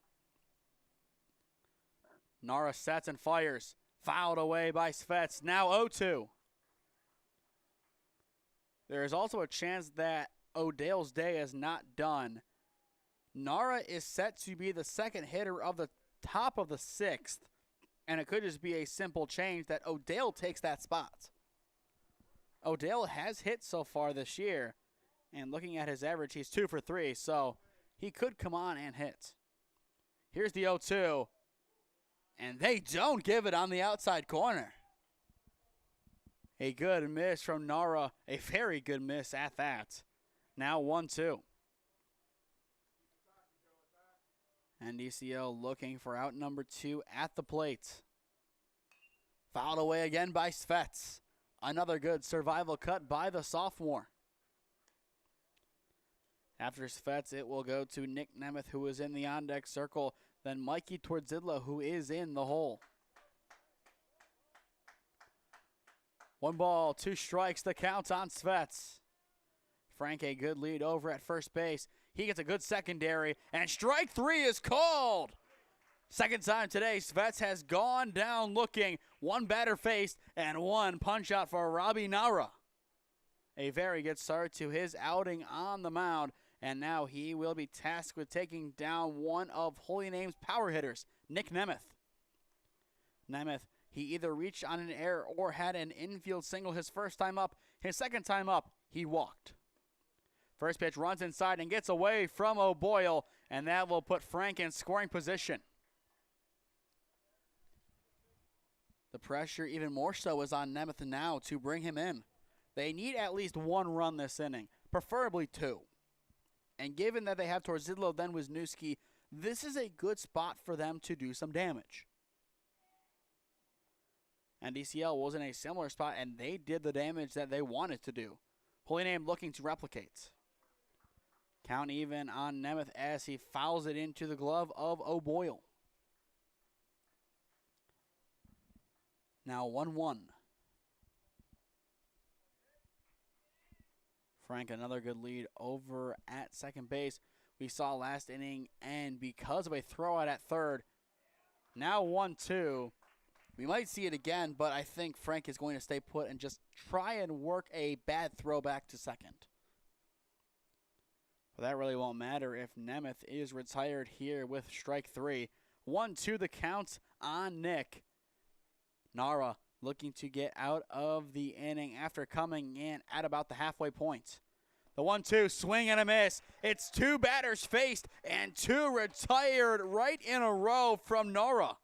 Nara sets and fires. Fouled away by Svets. Now 0-2. There is also a chance that O'Dale's day is not done. Nara is set to be the second hitter of the top of the 6th, and it could just be a simple change that O'Dale takes that spot. O'Dale has hit so far this year, and looking at his average, he's 2 for 3, so he could come on and hit. Here's the 0-2, and they don't give it on the outside corner. A good miss from Nara, a very good miss at that. Now 1-2. NDCL looking for out number 2 at the plate. Fouled away again by Svets. Another good survival cut by the sophomore. After Svets, it will go to Nick Nemeth, who is in the on-deck circle. Then Mikey Twardzidla, who is in the hole. 1 ball, 2 strikes, the count on Svets. Frank, a good lead over at first base. He gets a good secondary, and strike 3 is called. Second time today, Svets has gone down looking. 1 batter faced and 1 punch out for Robbie Nara. A very good start to his outing on the mound, and now he will be tasked with taking down one of Holy Name's power hitters, Nick Nemeth. Nemeth, he either reached on an error or had an infield single his first time up. His second time up, he walked. First pitch runs inside and gets away from O'Boyle, and that will put Frank in scoring position. The pressure even more so is on Nemeth now to bring him in. They need at least 1 run this inning, preferably 2. And given that they have Twardzidlo, then Wisniewski, this is a good spot for them to do some damage. NDCL was in a similar spot, and they did the damage that they wanted to do. Holy Name looking to replicate. Count even on Nemeth as he fouls it into the glove of O'Boyle. Now 1-1. Frank, another good lead over at second base. We saw last inning, and because of a throwout at third, now 1-2. We might see it again, but I think Frank is going to stay put and just try and work a bad throw back to second. But that really won't matter if Nemeth is retired here with strike 3. 1-2 the count on Nick. Nara looking to get out of the inning after coming in at about the halfway point. The 1-2, swing and a miss. It's 2 batters faced and 2 retired right in a row from Nara.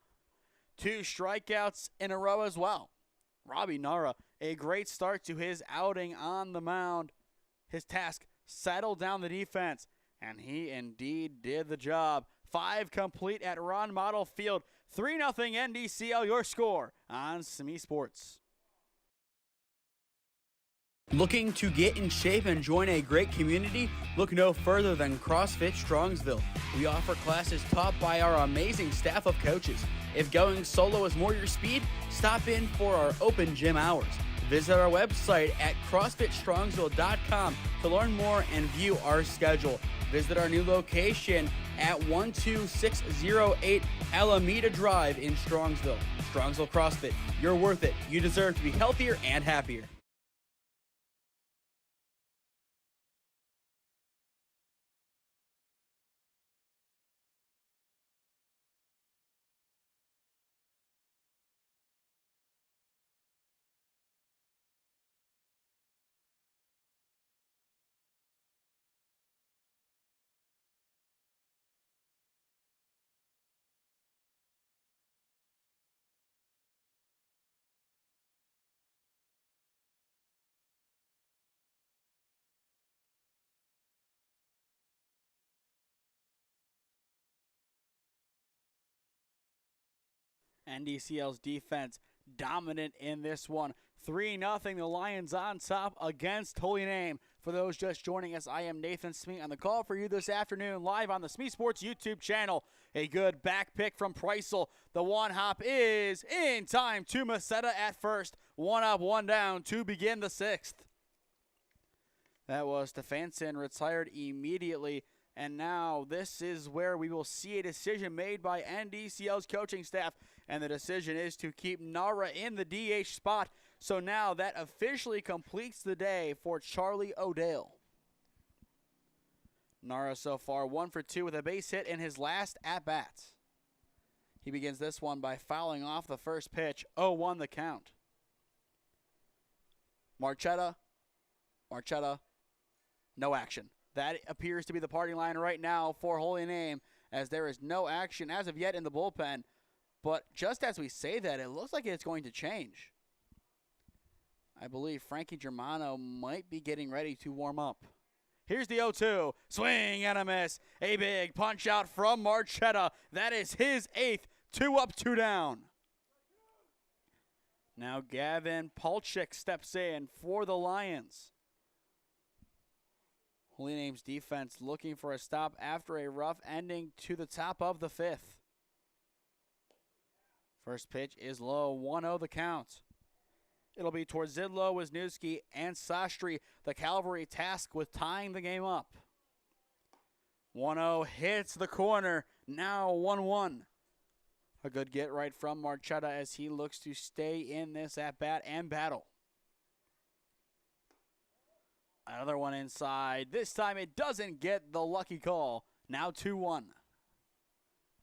2 strikeouts in a row as well. Robbie Nara, a great start to his outing on the mound. His task, settle down the defense, and he indeed did the job. 5 complete at Ron Mottl Field. 3-0 NDCL, your score on SmeeSports. Looking to get in shape and join a great community? Look no further than CrossFit Strongsville. We offer classes taught by our amazing staff of coaches. If going solo is more your speed, stop in for our open gym hours. Visit our website at CrossFitStrongsville.com to learn more and view our schedule. Visit our new location at 12608 Alameda Drive in Strongsville. Strongsville CrossFit, you're worth it. You deserve to be healthier and happier. NDCL's defense dominant in this one. 3-0, the Lions on top against Holy Name. For those just joining us, I am Nathan Smee on the call for you this afternoon, live on the SmeeSports YouTube channel. A good back pick from Preissel. The one hop is in time to Masetta at first. 1 up, 1 down to begin the 6th. That was Stefansson, retired immediately. And now this is where we will see a decision made by NDCL's coaching staff. And the decision is to keep Nara in the DH spot. So now that officially completes the day for Charlie O'Dale. Nara so far 1 for 2 with a base hit in his last at-bat. He begins this one by fouling off the first pitch. 0-1 the count. Marchetta, no action. That appears to be the party line right now for Holy Name, as there is no action as of yet in the bullpen. But just as we say that, it looks like it's going to change. I believe Frankie Germano might be getting ready to warm up. Here's the 0-2. Swing and a miss. A big punch out from Marchetta. That is his 8th. 2 up, 2 down. Now Gavin Palchik steps in for the Lions. Holy Name's defense looking for a stop after a rough ending to the top of the 5th. First pitch is low, 1-0 the count. It'll be Torzidlo, Wisniewski, and Sastry, the cavalry tasked with tying the game up. 1-0 hits the corner, now 1-1. A good get right from Marchetta as he looks to stay in this at-bat and battle. Another one inside. This time it doesn't get the lucky call. Now 2-1.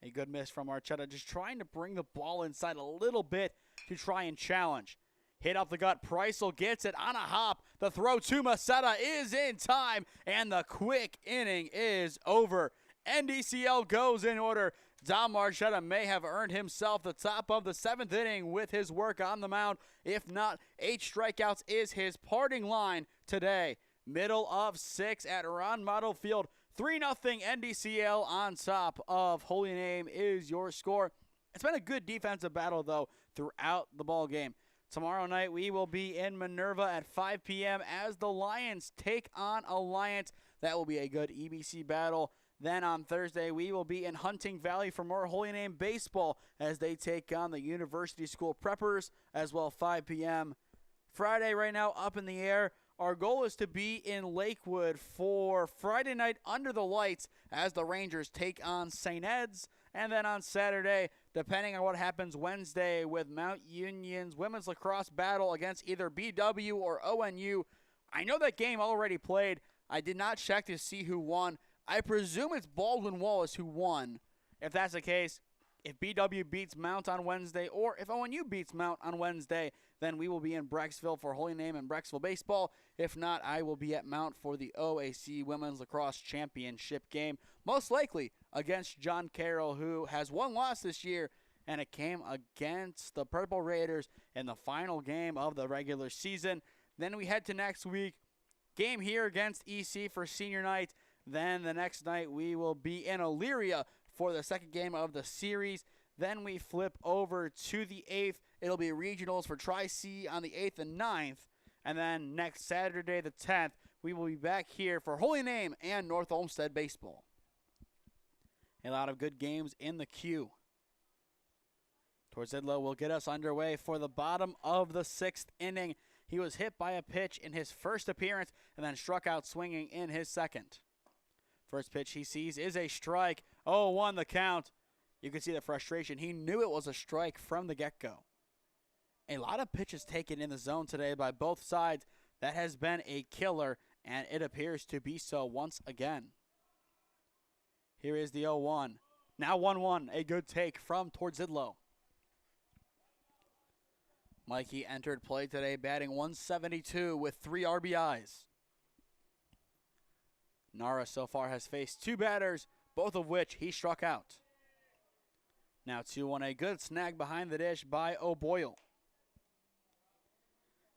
A good miss from Marchetta, just trying to bring the ball inside a little bit to try and challenge. Hit up the gut. Preissel gets it on a hop. The throw to Masetta is in time, and the quick inning is over. NDCL goes in order. Dom Marchetta may have earned himself the top of the 7th inning with his work on the mound. If not, 8 strikeouts is his parting line today. Middle of 6 at Ron Mottl Field. 3-0 NDCL on top of Holy Name is your score. It's been a good defensive battle, though, throughout the ball game. Tomorrow night, we will be in Minerva at 5 p.m. as the Lions take on Alliance. That will be a good EBC battle. Then on Thursday, we will be in Hunting Valley for more Holy Name baseball as they take on the University School Preppers as well, 5 p.m. Friday right now up in the air. Our goal is to be in Lakewood for Friday night under the lights as the Rangers take on St. Ed's. And then on Saturday, depending on what happens Wednesday with Mount Union's women's lacrosse battle against either BW or ONU. I know that game already played. I did not check to see who won. I presume it's Baldwin Wallace who won. If that's the case, if BW beats Mount on Wednesday or if ONU beats Mount on Wednesday, then we will be in Brecksville for Holy Name and Brecksville baseball. If not, I will be at Mount for the OAC Women's Lacrosse Championship game, most likely against John Carroll, who has one loss this year, and it came against the Purple Raiders in the final game of the regular season. Then we head to next week, game here against EC for senior night. Then the next night we will be in Elyria for the second game of the series. Then we flip over to the 8th. It'll be regionals for Tri-C on the 8th and 9th. And then next Saturday, the 10th, we will be back here for Holy Name and North Olmsted baseball. A lot of good games in the queue. Torzidlo will get us underway for the bottom of the 6th inning. He was hit by a pitch in his first appearance and then struck out swinging in his second. First pitch he sees is a strike. 0-1 the count. You can see the frustration. He knew it was a strike from the get-go. A lot of pitches taken in the zone today by both sides. That has been a killer, and it appears to be so once again. Here is the 0-1. Now 1-1. A good take from Torzidlo. Mikey entered play today batting 172 with 3 RBIs. Nara so far has faced 2 batters, both of which he struck out. Now 2-1, a good snag behind the dish by O'Boyle.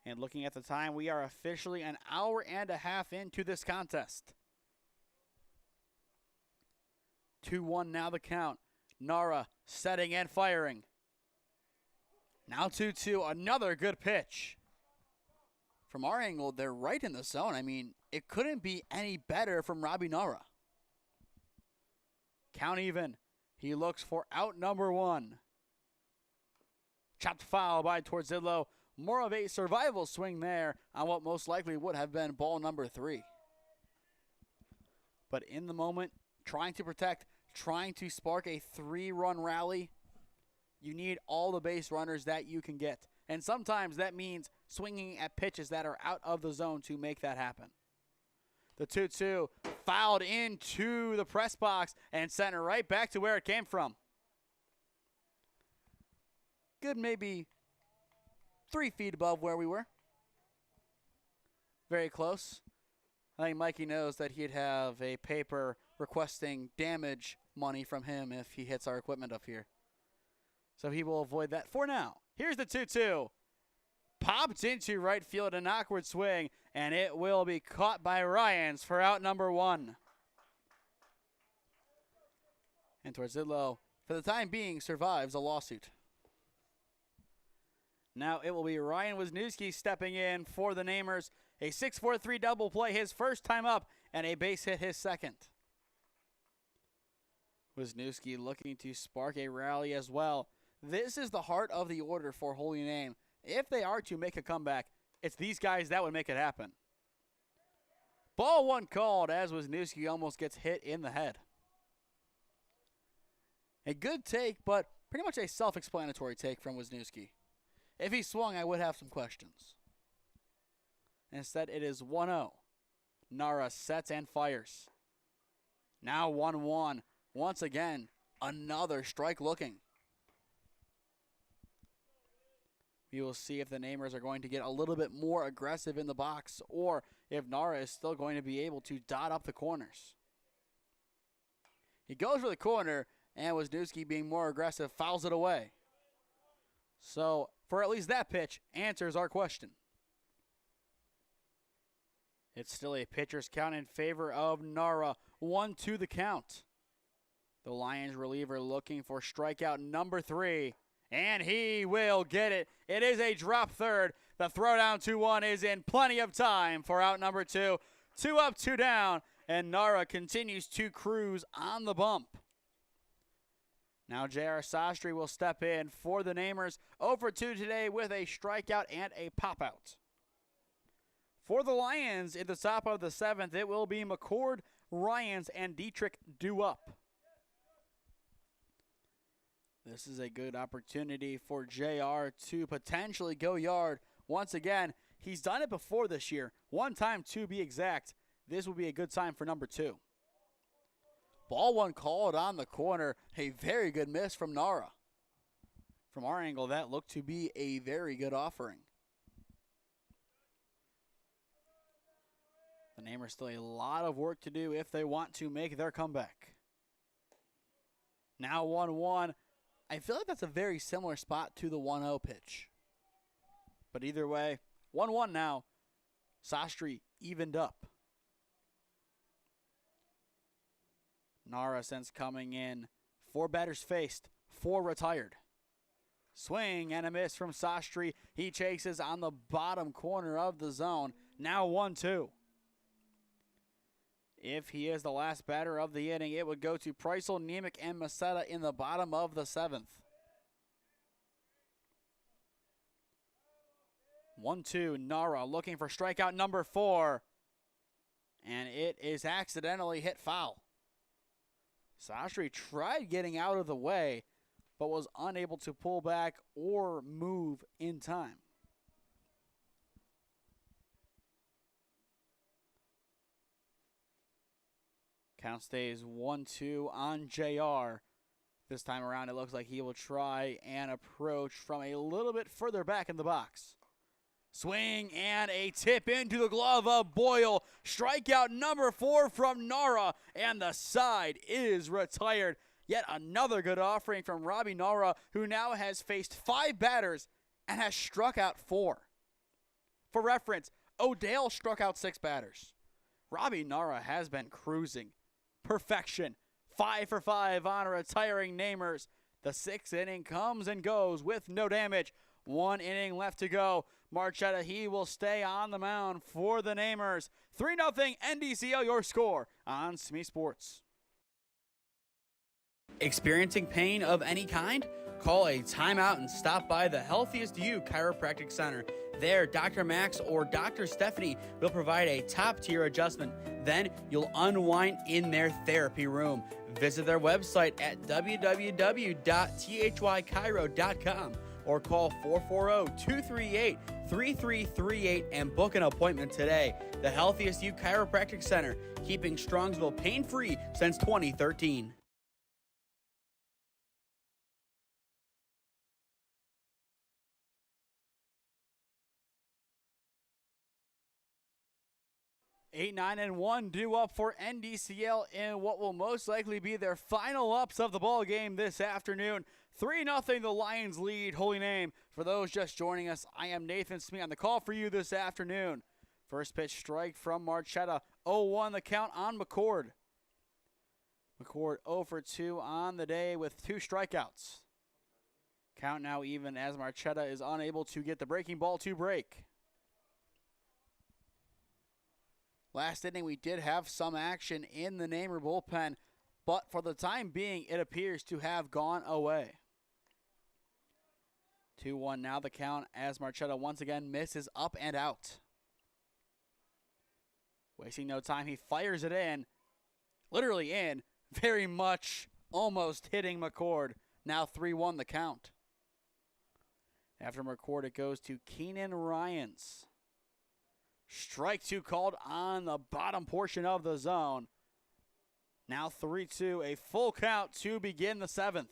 And looking at the time, we are officially an hour and a half into this contest. 2-1 now the count. Nara setting and firing. Now 2-2, another good pitch. From our angle, they're right in the zone. I mean, it couldn't be any better from Robbie Nara. Count even. He looks for out number 1. Chopped foul by Torzillo. More of a survival swing there on what most likely would have been ball number 3. But in the moment, trying to protect, trying to spark a 3-run rally, you need all the base runners that you can get. And sometimes that means swinging at pitches that are out of the zone to make that happen. The 2-2 fouled into the press box and sent it right back to where it came from. Good maybe 3 feet above where we were. Very close. I think Mikey knows that he'd have a paper requesting damage money from him if he hits our equipment up here. So he will avoid that for now. Here's the 2-2. Popped into right field, an awkward swing, and it will be caught by Ryans for out number 1. And Torzillo, for the time being, survives a lawsuit. Now it will be Ryan Wisniewski stepping in for the Namers. A 6-4-3 double play, his first time up, and a base hit his second. Wisniewski looking to spark a rally as well. This is the heart of the order for Holy Name. If they are to make a comeback, it's these guys that would make it happen. Ball 1 called as Wisniewski almost gets hit in the head. A good take, but pretty much a self-explanatory take from Wisniewski. If he swung, I would have some questions. Instead, it is 1-0. Nara sets and fires. Now 1-1. Once again, another strike looking. We will see if the Namers are going to get a little bit more aggressive in the box or if Nara is still going to be able to dot up the corners. He goes for the corner, and Wisniewski, being more aggressive, fouls it away. So, for at least that pitch, answers our question. It's still a pitcher's count in favor of Nara. 1-2 the count. The Lions reliever looking for strikeout number 3. And he will get it. It is a drop third. The throw down 2-1 is in plenty of time for out number 2. 2 up, 2 down. And Nara continues to cruise on the bump. Now J.R. Sastry will step in for the Namers. 0-2 today with a strikeout and a pop-out. For the Lions, in the top of the 7th, it will be McCord, Ryans, and Dietrich due up. This is a good opportunity for JR to potentially go yard. Once again, he's done it before this year. One time to be exact. This will be a good time for number 2. Ball 1 called on the corner. A very good miss from Nara. From our angle, that looked to be a very good offering. The Namers still a lot of work to do if they want to make their comeback. Now 1-1. I feel like that's a very similar spot to the 1-0 pitch. But either way, 1-1 now. Sastry evened up. Nara since coming in. 4 batters faced, 4 retired. Swing and a miss from Sastry. He chases on the bottom corner of the zone. Now 1-2. If he is the last batter of the inning, it would go to Preissel, Nemec, and Masetta in the bottom of the 7th. 1-2, Nara looking for strikeout number 4. And it is accidentally hit foul. Sastry tried getting out of the way, but was unable to pull back or move in time. Count stays 1-2 on JR. This time around, it looks like he will try and approach from a little bit further back in the box. Swing and a tip into the glove of Boyle. Strikeout number 4 from Nara, and the side is retired. Yet another good offering from Robbie Nara, who now has faced 5 batters and has struck out 4. For reference, O'Dale struck out 6 batters. Robbie Nara has been cruising. Perfection. 5 for 5 on retiring Namers. The 6th inning comes and goes with no damage. 1 inning left to go. Marchetta, he will stay on the mound for the Namers. 3-0 NDCL, your score on SmeeSports. Experiencing pain of any kind? Call a timeout and stop by the Healthiest You Chiropractic Center. There, Dr. Max or Dr. Stephanie will provide a top-tier adjustment. Then you'll unwind in their therapy room. Visit their website at www.thychiro.com or call 440-238-3338 and book an appointment today. The Healthiest You Chiropractic Center, keeping Strongsville pain-free since 2013. Eight, 9, and 1 due up for NDCL in what will most likely be their final ups of the ball game this afternoon. 3-0 the Lions lead Holy Name. For those just joining us, I am Nathan Smee on the call for you this afternoon. First pitch strike from Marchetta. 0-1 the count on McCord. McCord 0 for 2 on the day with 2 strikeouts. Count now even as Marchetta is unable to get the breaking ball to break. Last inning, we did have some action in the Namer bullpen, but for the time being, it appears to have gone away. 2-1 now the count as Marchetta once again misses up and out. Wasting no time, he fires it in, literally in, very much almost hitting McCord. Now 3-1 the count. After McCord, it goes to Keenan Ryans. Strike 2 called on the bottom portion of the zone. Now 3-2, a full count to begin the 7th.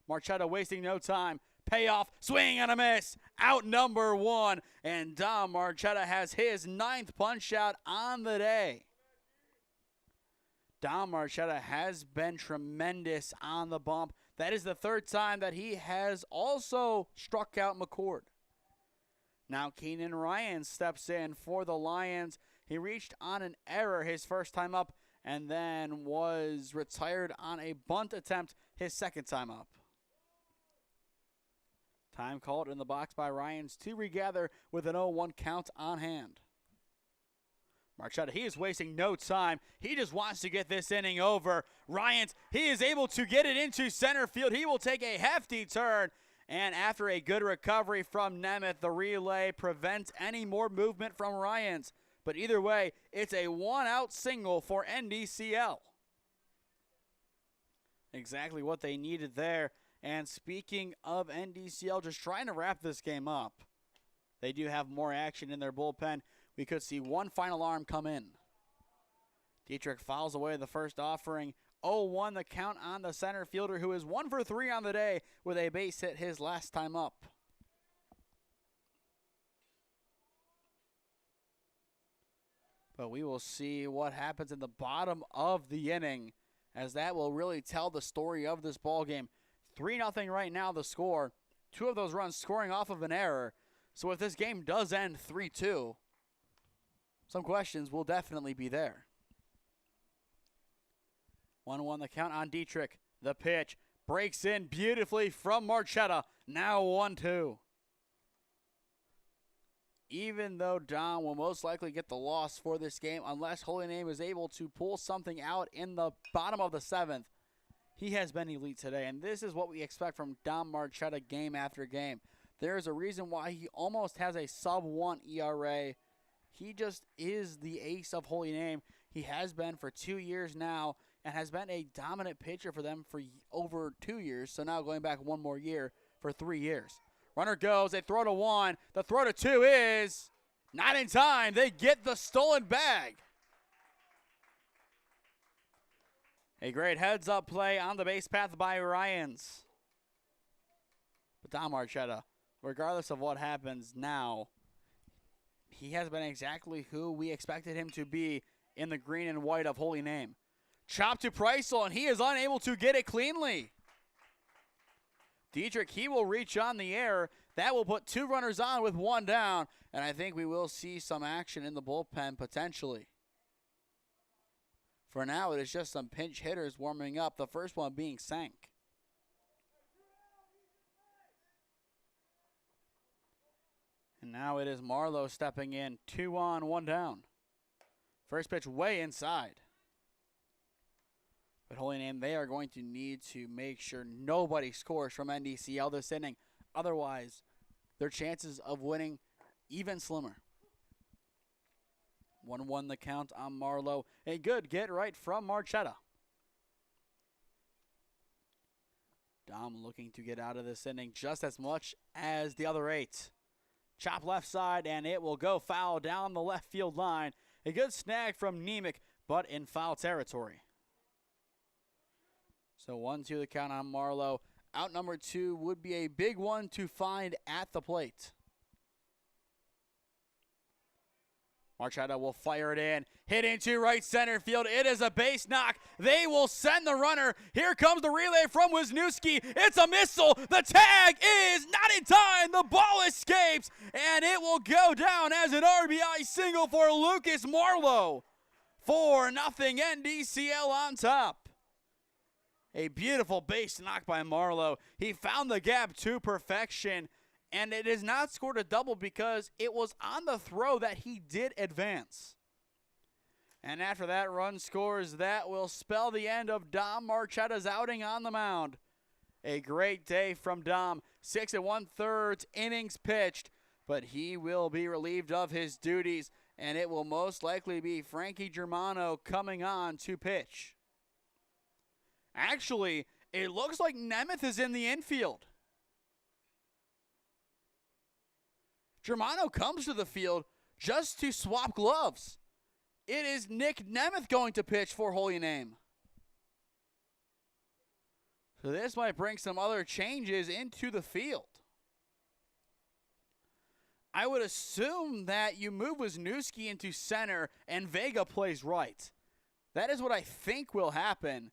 Marchetta wasting no time. Payoff, swing and a miss. Out number 1, and Dom Marchetta has his 9th punch out on the day. Dom Marchetta has been tremendous on the bump. That is the 3rd time that he has also struck out McCord. Now Keenan Ryan steps in for the Lions. He reached on an error his first time up and then was retired on a bunt attempt his 2nd time up. Time called in the box by Ryans to regather with an 0-1 count on hand. Marchetta, he is wasting no time. He just wants to get this inning over. Ryans, he is able to get it into center field. He will take a hefty turn. And after a good recovery from Nemeth, the relay prevents any more movement from Ryans. But either way, it's a 1-out single for NDCL. Exactly what they needed there. And speaking of NDCL, just trying to wrap this game up. They do have more action in their bullpen. We could see one final arm come in. Dietrich fouls away the first offering. 0-1 the count on the center fielder, who is 1 for 3 on the day with a base hit his last time up. But we will see what happens in the bottom of the inning, as that will really tell the story of this ball game. 3-0 right now the score. 2 of those runs scoring off of an error. So if this game does end 3-2, some questions will definitely be there. 1-1 the count on Dietrich. The pitch breaks in beautifully from Marchetta. Now 1-2. Even though Dom will most likely get the loss for this game, unless Holy Name is able to pull something out in the bottom of the 7th, he has been elite today. And this is what we expect from Dom Marchetta game after game. There is a reason why he almost has a sub-1 ERA. He just is the ace of Holy Name. He has been for 2 years now, and has been a dominant pitcher for them for over 2 years. So now going back 1 more year for 3 years. Runner goes, they throw to 1. The throw to 2 is not in time. They get the stolen bag. A great heads-up play on the base path by Ryans. But Dom Marchetta, regardless of what happens now, he has been exactly who we expected him to be in the green and white of Holy Name. Chop to Preisel, and he is unable to get it cleanly. Dietrich, he will reach on the air. That will put 2 runners on with 1 down, and I think we will see some action in the bullpen potentially. For now, it is just some pinch hitters warming up, the first one being Sank. And now it is Marlowe stepping in. 2 on, 1 down. First pitch way inside. But Holy Name, they are going to need to make sure nobody scores from NDCL this inning. Otherwise, their chances of winning even slimmer. 1-1 the count on Marlowe. A good get right from Marchetta. Dom looking to get out of this inning just as much as the other 8. Chop left side, and it will go foul down the left field line. A good snag from Nemec, but in foul territory. So 1-2 the count on Marlowe. Out number 2 would be a big one to find at the plate. Marchetta will fire it in. Hit into right center field. It is a base knock. They will send the runner. Here comes the relay from Wisniewski. It's a missile. The tag is not in time. The ball escapes, and it will go down as an RBI single for Lucas Marlowe. 4-0 NDCL on top. A beautiful base knock by Marlowe. He found the gap to perfection. And it has not scored a double because it was on the throw that he did advance. And after that run scores, that will spell the end of Dom Marchetta's outing on the mound. A great day from Dom. 6 1/3 innings pitched, but he will be relieved of his duties, and it will most likely be Frankie Germano coming on to pitch. Actually, it looks like Nemeth is in the infield. Germano comes to the field just to swap gloves. It is Nick Nemeth going to pitch for Holy Name. So this might bring some other changes into the field. I would assume that you move Wisniewski into center and Vega plays right. That is what I think will happen.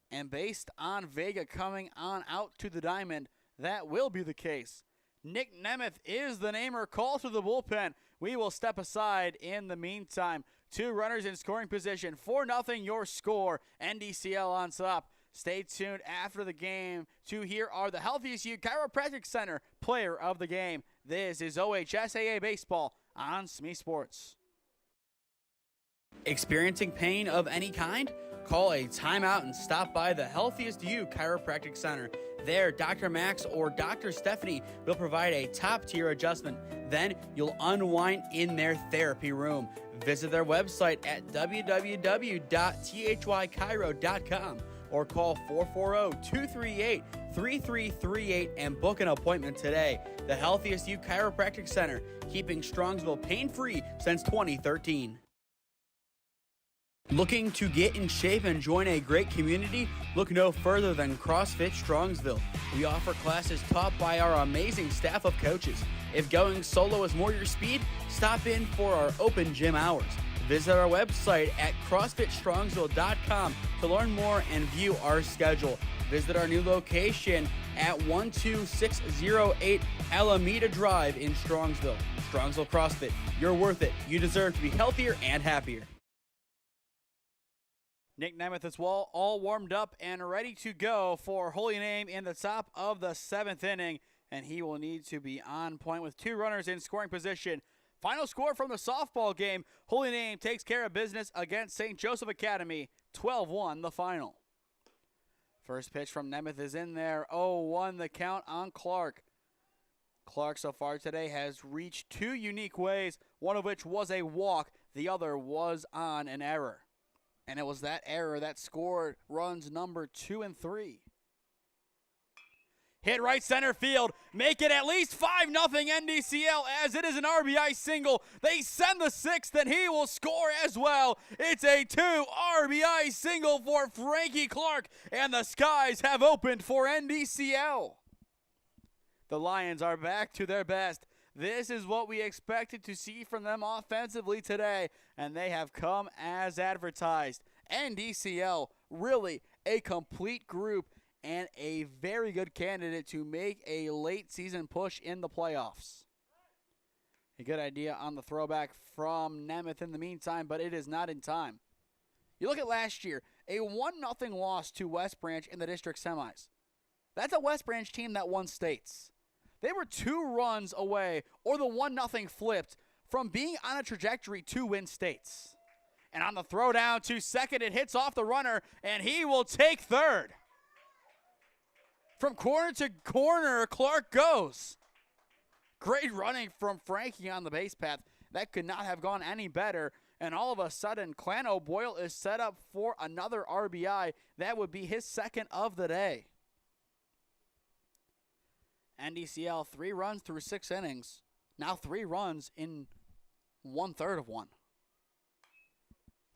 And based on Vega coming on out to the diamond, that will be the case. Nick Nemeth is the namer. Call to the bullpen. We will step aside in the meantime. 2 runners in scoring position. 4-0 your score. NDCL on top. Stay tuned after the game to hear are the Healthiest You Chiropractic Center player of the game. This is OHSAA Baseball on SmeeSports. Experiencing pain of any kind? Call a timeout and stop by the Healthiest You Chiropractic Center. There, Dr. Max or Dr. Stephanie will provide a top-tier adjustment. Then you'll unwind in their therapy room. Visit their website at www.thychiro.com or call 440-238-3338 and book an appointment today. The Healthiest You Chiropractic Center, keeping Strongsville pain-free since 2013. Looking to get in shape and join a great community? Look no further than CrossFit Strongsville. We offer classes taught by our amazing staff of coaches. If going solo is more your speed, stop in for our open gym hours. Visit our website at CrossFitStrongsville.com to learn more and view our schedule. Visit our new location at 12608 Alameda Drive in Strongsville. Strongsville CrossFit, you're worth it. You deserve to be healthier and happier. Nick Nemeth is all warmed up and ready to go for Holy Name in the top of the 7th inning, and he will need to be on point with 2 runners in scoring position. Final score from the softball game, Holy Name takes care of business against St. Joseph Academy, 12-1 the final. First pitch from Nemeth is in there, 0-1 the count on Clark. Clark so far today has reached 2 unique ways, one of which was a walk, the other was on an error. And it was that error that scored runs number 2 and 3. Hit right center field. Make it at least 5-0 NDCL as it is an RBI single. They send the 6th and he will score as well. It's a 2 RBI single for Frankie Clark and the skies have opened for NDCL. The Lions are back to their best. This is what we expected to see from them offensively today, and they have come as advertised. NDCL, really a complete group and a very good candidate to make a late season push in the playoffs. A good idea on the throwback from Nemeth in the meantime, but it is not in time. You look at last year, a 1-0 loss to West Branch in the district semis. That's a West Branch team that won states. They were 2 runs away, or the 1-0 flipped, from being on a trajectory to win states. And on the throw down to second, it hits off the runner, and he will take third. From corner to corner, Clark goes. Great running from Frankie on the base path. That could not have gone any better. And all of a sudden, Clan O'Boyle is set up for another RBI. That would be his second of the day. NDCL 3 runs through 6 innings. Now 3 runs in 1/3 of one.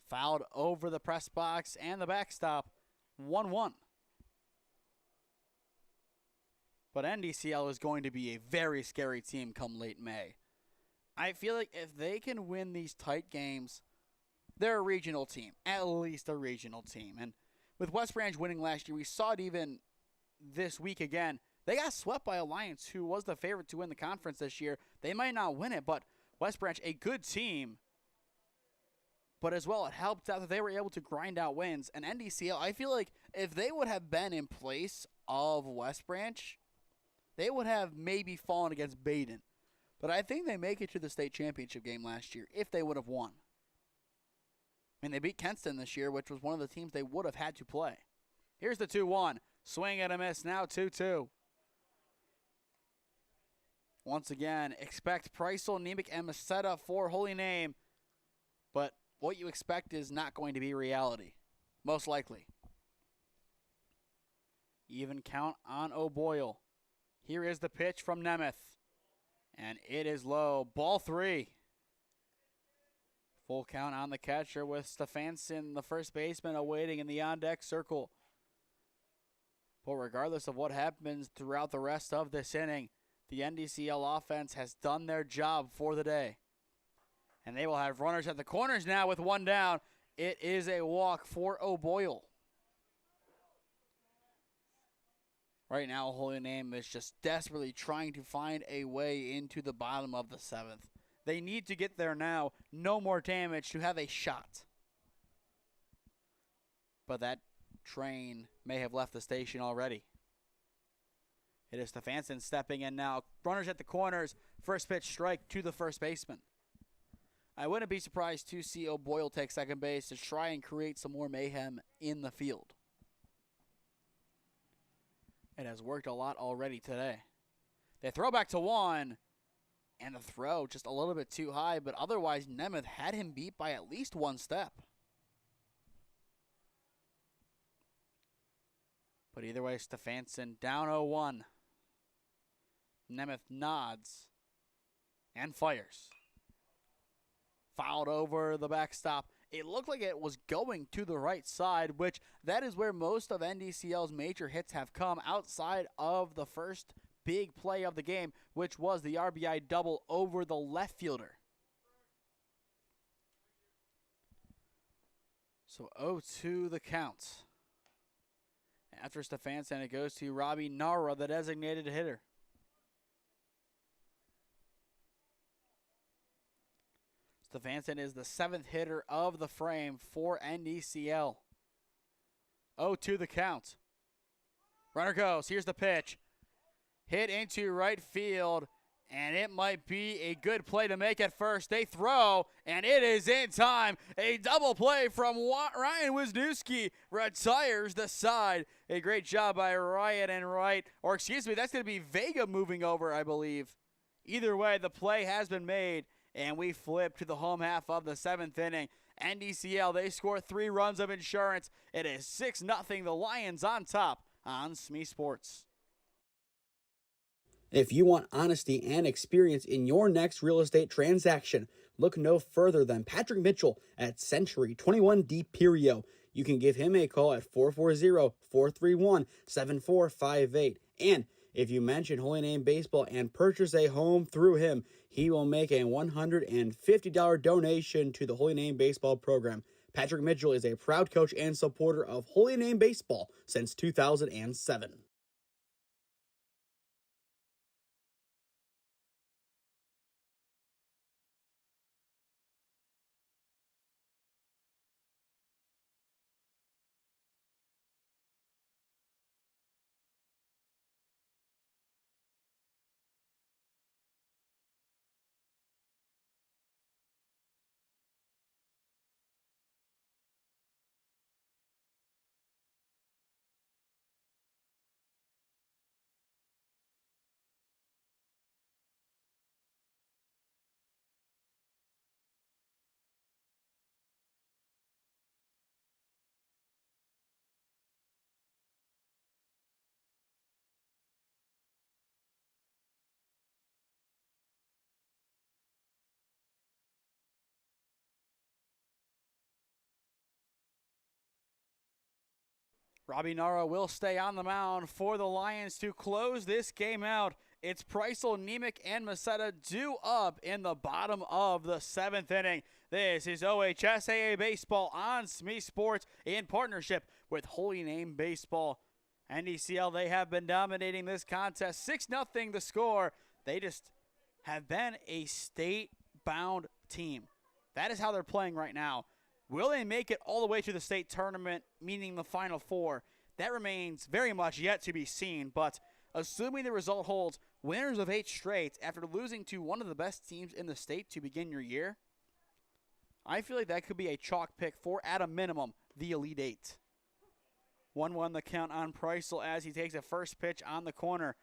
Fouled over the press box and the backstop. 1-1. But NDCL is going to be a very scary team come late May. I feel like if they can win these tight games, they're a regional team, at least a regional team. And with West Branch winning last year, we saw it even this week again. They got swept by Alliance, who was the favorite to win the conference this year. They might not win it, but West Branch, a good team. But as well, it helped out that they were able to grind out wins. And NDCL, I feel like if they would have been in place of West Branch, they would have maybe fallen against Baden. But I think they make it to the state championship game last year if they would have won. I mean, they beat Kenston this year, which was one of the teams they would have had to play. Here's the 2-1. Swing and a miss, now 2-2. Once again, expect Preissel, Nemec, and Masetta for Holy Name. But what you expect is not going to be reality, most likely. Even count on O'Boyle. Here is the pitch from Nemeth. And it is low. Ball 3. Full count on the catcher with Stefansson, the first baseman, awaiting in the on-deck circle. But regardless of what happens throughout the rest of this inning, the NDCL offense has done their job for the day. And they will have runners at the corners now with 1 down. It is a walk for O'Boyle. Right now, Holy Name is just desperately trying to find a way into the bottom of the 7th. They need to get there now. No more damage to have a shot. But that train may have left the station already. It is Stefansson stepping in now. Runners at the corners. First pitch strike to the first baseman. I wouldn't be surprised to see O'Boyle take second base to try and create some more mayhem in the field. It has worked a lot already today. They throw back to 1, and the throw just a little bit too high, but otherwise Nemeth had him beat by at least 1 step. But either way, Stefansson down 0-1. Nemeth nods and fires. Fouled over the backstop. It looked like it was going to the right side, which that is where most of NDCL's major hits have come outside of the first big play of the game, which was the RBI double over the left fielder. So 0-2 the count. After Stefansson, it goes to Robbie Nara, the designated hitter. Stefansson is the 7th hitter of the frame for NDCL. 0-2 the count. Runner goes. Here's the pitch. Hit into right field, and it might be a good play to make at first. They throw, and it is in time. A double play from Ryan Wisniewski retires the side. A great job by Ryan and Wright. Or excuse me, that's going to be Vega moving over, I believe. Either way, the play has been made. And we flip to the home half of the 7th inning. NDCL, they score 3 runs of insurance. It is 6-0, the Lions on top on SmeeSports. If you want honesty and experience in your next real estate transaction, look no further than Patrick Mitchell at Century 21D Perio. You can give him a call at 440-431-7458. And if you mention Holy Name Baseball and purchase a home through him, he will make a $150 donation to the Holy Name Baseball program. Patrick Mitchell is a proud coach and supporter of Holy Name Baseball since 2007. Robbie Nara will stay on the mound for the Lions to close this game out. It's Preisel, Nemec, and Masetta due up in the bottom of the 7th inning. This is OHSAA Baseball on SmeeSports in partnership with Holy Name Baseball. NDCL, they have been dominating this contest. 6-0 the score. They just have been a state-bound team. That is how they're playing right now. Will they make it all the way to the state tournament, meaning the Final Four? That remains very much yet to be seen, but assuming the result holds, winners of 8 straight after losing to one of the best teams in the state to begin your year, I feel like that could be a chalk pick for, at a minimum, the Elite 8. 1-1 the count on Preisel as he takes a first pitch on the corner.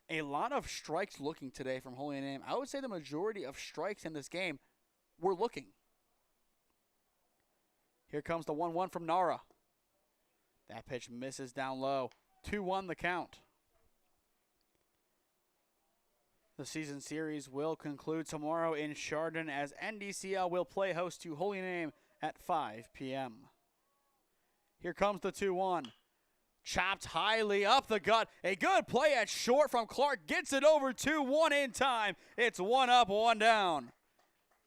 A lot of strikes looking today from Holy Name. I would say the majority of strikes in this game were looking. Here comes the 1-1 from Nara. That pitch misses down low. 2-1 the count. The season series will conclude tomorrow in Chardon as NDCL will play host to Holy Name at 5 p.m. Here comes the 2-1. Chopped highly up the gut. A good play at short from Clark. Gets it over 2-1 in time. It's 1 up, 1 down.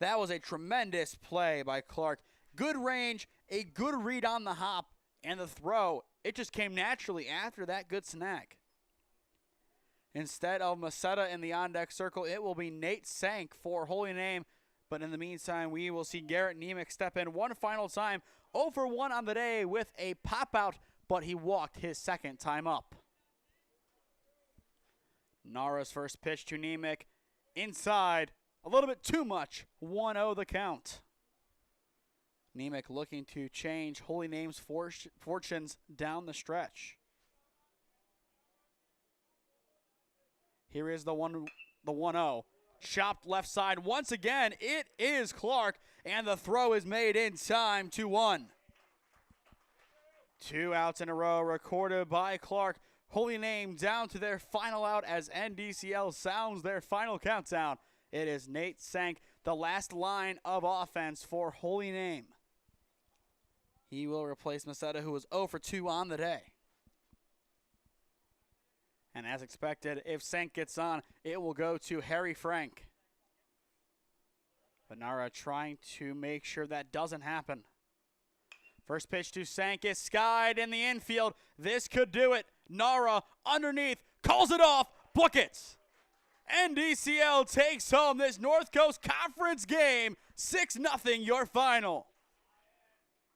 That was a tremendous play by Clark. Good range, a good read on the hop, and the throw. It just came naturally after that good snag. Instead of Masetta in the on-deck circle, it will be Nate Sank for Holy Name. But in the meantime, we will see Garrett Nemec step in one final time. 0 for 1 on the day with a pop-out, but he walked his second time up. Nara's first pitch to Nemec. Inside, a little bit too much. 1-0 the count. Nemec looking to change Holy Name's fortunes down the stretch. Here is the 1-0. Chopped left side once again. It is Clark, and the throw is made in time. 2-1. 2 outs in a row recorded by Clark. Holy Name down to their final out as NDCL sounds their final countdown. It is Nate Sank, the last line of offense for Holy Name. He will replace Masetta, who was 0 for 2 on the day. And as expected, if Sank gets on, it will go to Harry Frank. But Nara trying to make sure that doesn't happen. First pitch to Sank is skied in the infield. This could do it. Nara underneath, calls it off, book it. NDCL takes home this North Coast Conference game. 6-0 your final.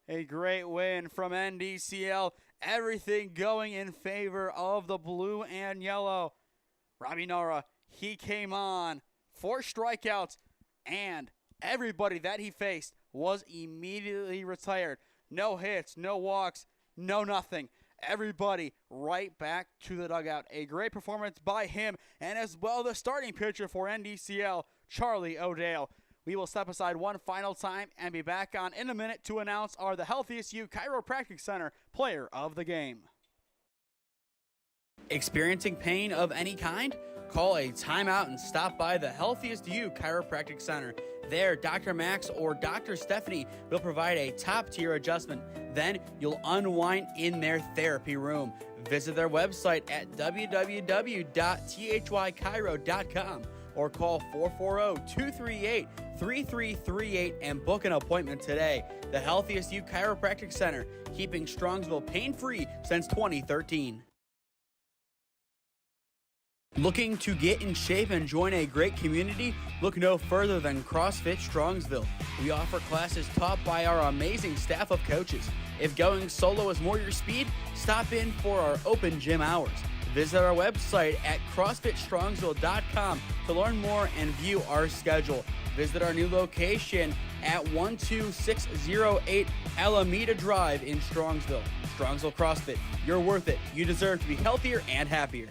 A great win from NDCL. Everything going in favor of the blue and yellow. Robbie Nara, he came on, 4 strikeouts, and everybody that he faced was immediately retired. No hits, no walks, no nothing. Everybody right back to the dugout. A great performance by him, and as well the starting pitcher for NDCL, Charlie O'Dale. We will step aside one final time and be back on in a minute to announce our The Healthiest You Chiropractic Center Player of the Game. Experiencing pain of any kind? Call a timeout and stop by The Healthiest You Chiropractic Center. There, Dr. Max or Dr. Stephanie will provide a top-tier adjustment. Then you'll unwind in their therapy room. Visit their website at www.thychiro.com. or call 440-238-3338 and book an appointment today. The Healthiest You Chiropractic Center, keeping Strongsville pain-free since 2013. Looking to get in shape and join a great community? Look no further than CrossFit Strongsville. We offer classes taught by our amazing staff of coaches. If going solo is more your speed, stop in for our open gym hours. Visit our website at CrossFitStrongsville.com to learn more and view our schedule. Visit our new location at 12608 Alameda Drive in Strongsville. Strongsville CrossFit, you're worth it. You deserve to be healthier and happier.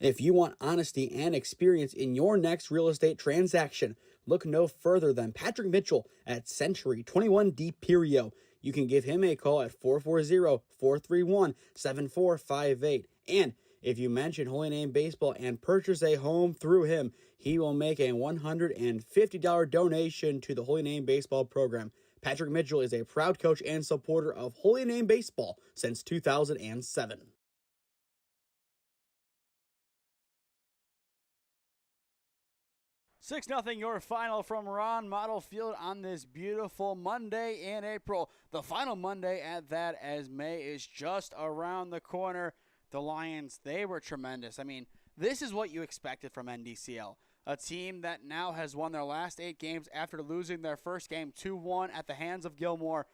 If you want honesty and experience in your next real estate transaction, look no further than Patrick Mitchell at Century 21 D Perio. You can give him a call at 440-431-7458. And if you mention Holy Name Baseball and purchase a home through him, he will make a $150 donation to the Holy Name Baseball program. Patrick Mitchell is a proud coach and supporter of Holy Name Baseball since 2007. 6-0 your final from Ron Mottl Field on this beautiful Monday in April. The final Monday at that, as May is just around the corner. The Lions, they were tremendous. I mean, this is what you expected from NDCL. A team that now has won their last 8 games after losing their first game 2-1 at the hands of Gilmore.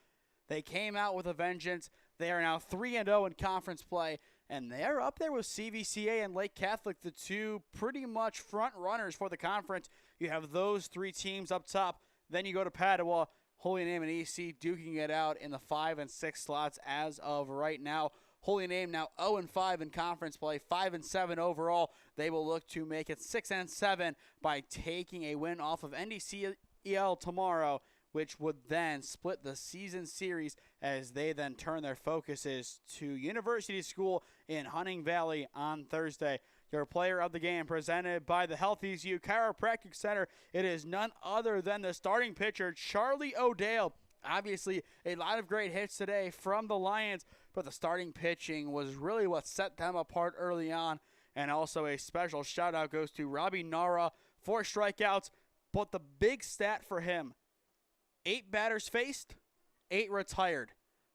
They came out with a vengeance. They are now 3-0 in conference play, and they're up there with CVCA and Lake Catholic, the two pretty much front runners for the conference. You have those 3 teams up top. Then you go to Padua, Holy Name and EC duking it out in the 5 and 6 slots as of right now. Holy Name now 0-5 in conference play, 5-7 overall. They will look to make it 6-7 by taking a win off of NDCL tomorrow, which would then split the season series as they then turn their focuses to University School in Hunting Valley on Thursday. Your player of the game presented by the Healthies U Chiropractic Center. It is none other than the starting pitcher, Charlie O'Dale. Obviously, a lot of great hits today from the Lions, but the starting pitching was really what set them apart early on. And also a special shout-out goes to Robbie Nara, 4 strikeouts, but the big stat for him, 8 batters faced, 8 retired.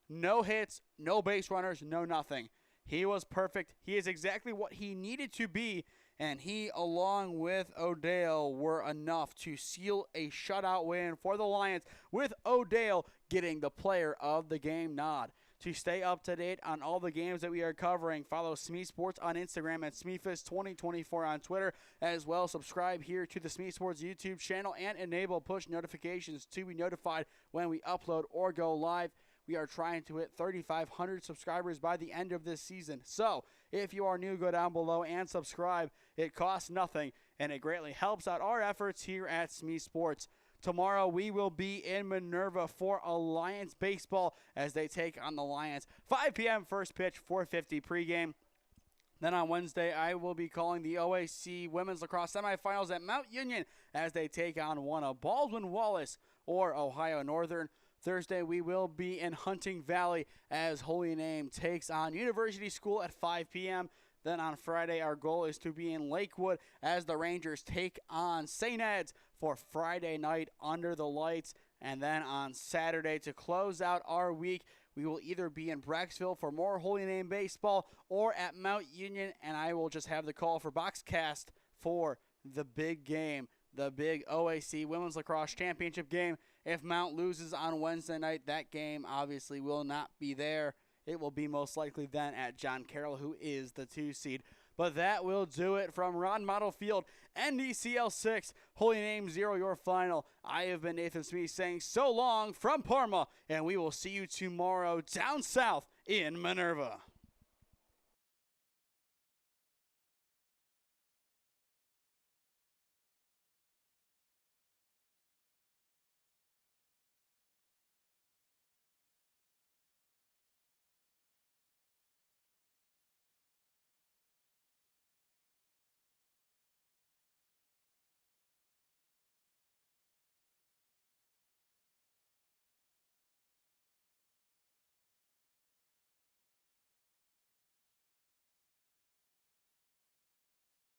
No hits, no base runners, no nothing. He was perfect. He is exactly what he needed to be, and he, along with O'Dale, were enough to seal a shutout win for the Lions, with O'Dale getting the player of the game nod. To stay up to date on all the games that we are covering, follow SmeeSports on Instagram at SmeeFist2024 on Twitter. As well, subscribe here to the SmeeSports YouTube channel and enable push notifications to be notified when we upload or go live. We are trying to hit 3,500 subscribers by the end of this season. So, if you are new, go down below and subscribe. It costs nothing, and it greatly helps out our efforts here at SmeeSports. Tomorrow, we will be in Minerva for Alliance Baseball as they take on the Lions. 5 p.m. first pitch, 4:50 pregame. Then on Wednesday, I will be calling the OAC Women's Lacrosse Semifinals at Mount Union as they take on one of Baldwin Wallace or Ohio Northern. Thursday, we will be in Hunting Valley as Holy Name takes on University School at 5 p.m. Then on Friday, our goal is to be in Lakewood as the Rangers take on St. Ed's for Friday night under the lights. And then on Saturday, to close out our week, we will either be in Brecksville for more Holy Name baseball or at Mount Union, and I will just have the call for Boxcast for the big game, the big OAC Women's Lacrosse Championship game. If Mount loses on Wednesday night, that game obviously will not be there. It will be most likely then at John Carroll, who is the 2 seed. But that will do it from Ron Mottl Field, NDCL 6, Holy Name 0, your final. I have been Nathan Smee saying so long from Parma, and we will see you tomorrow down south in Minerva.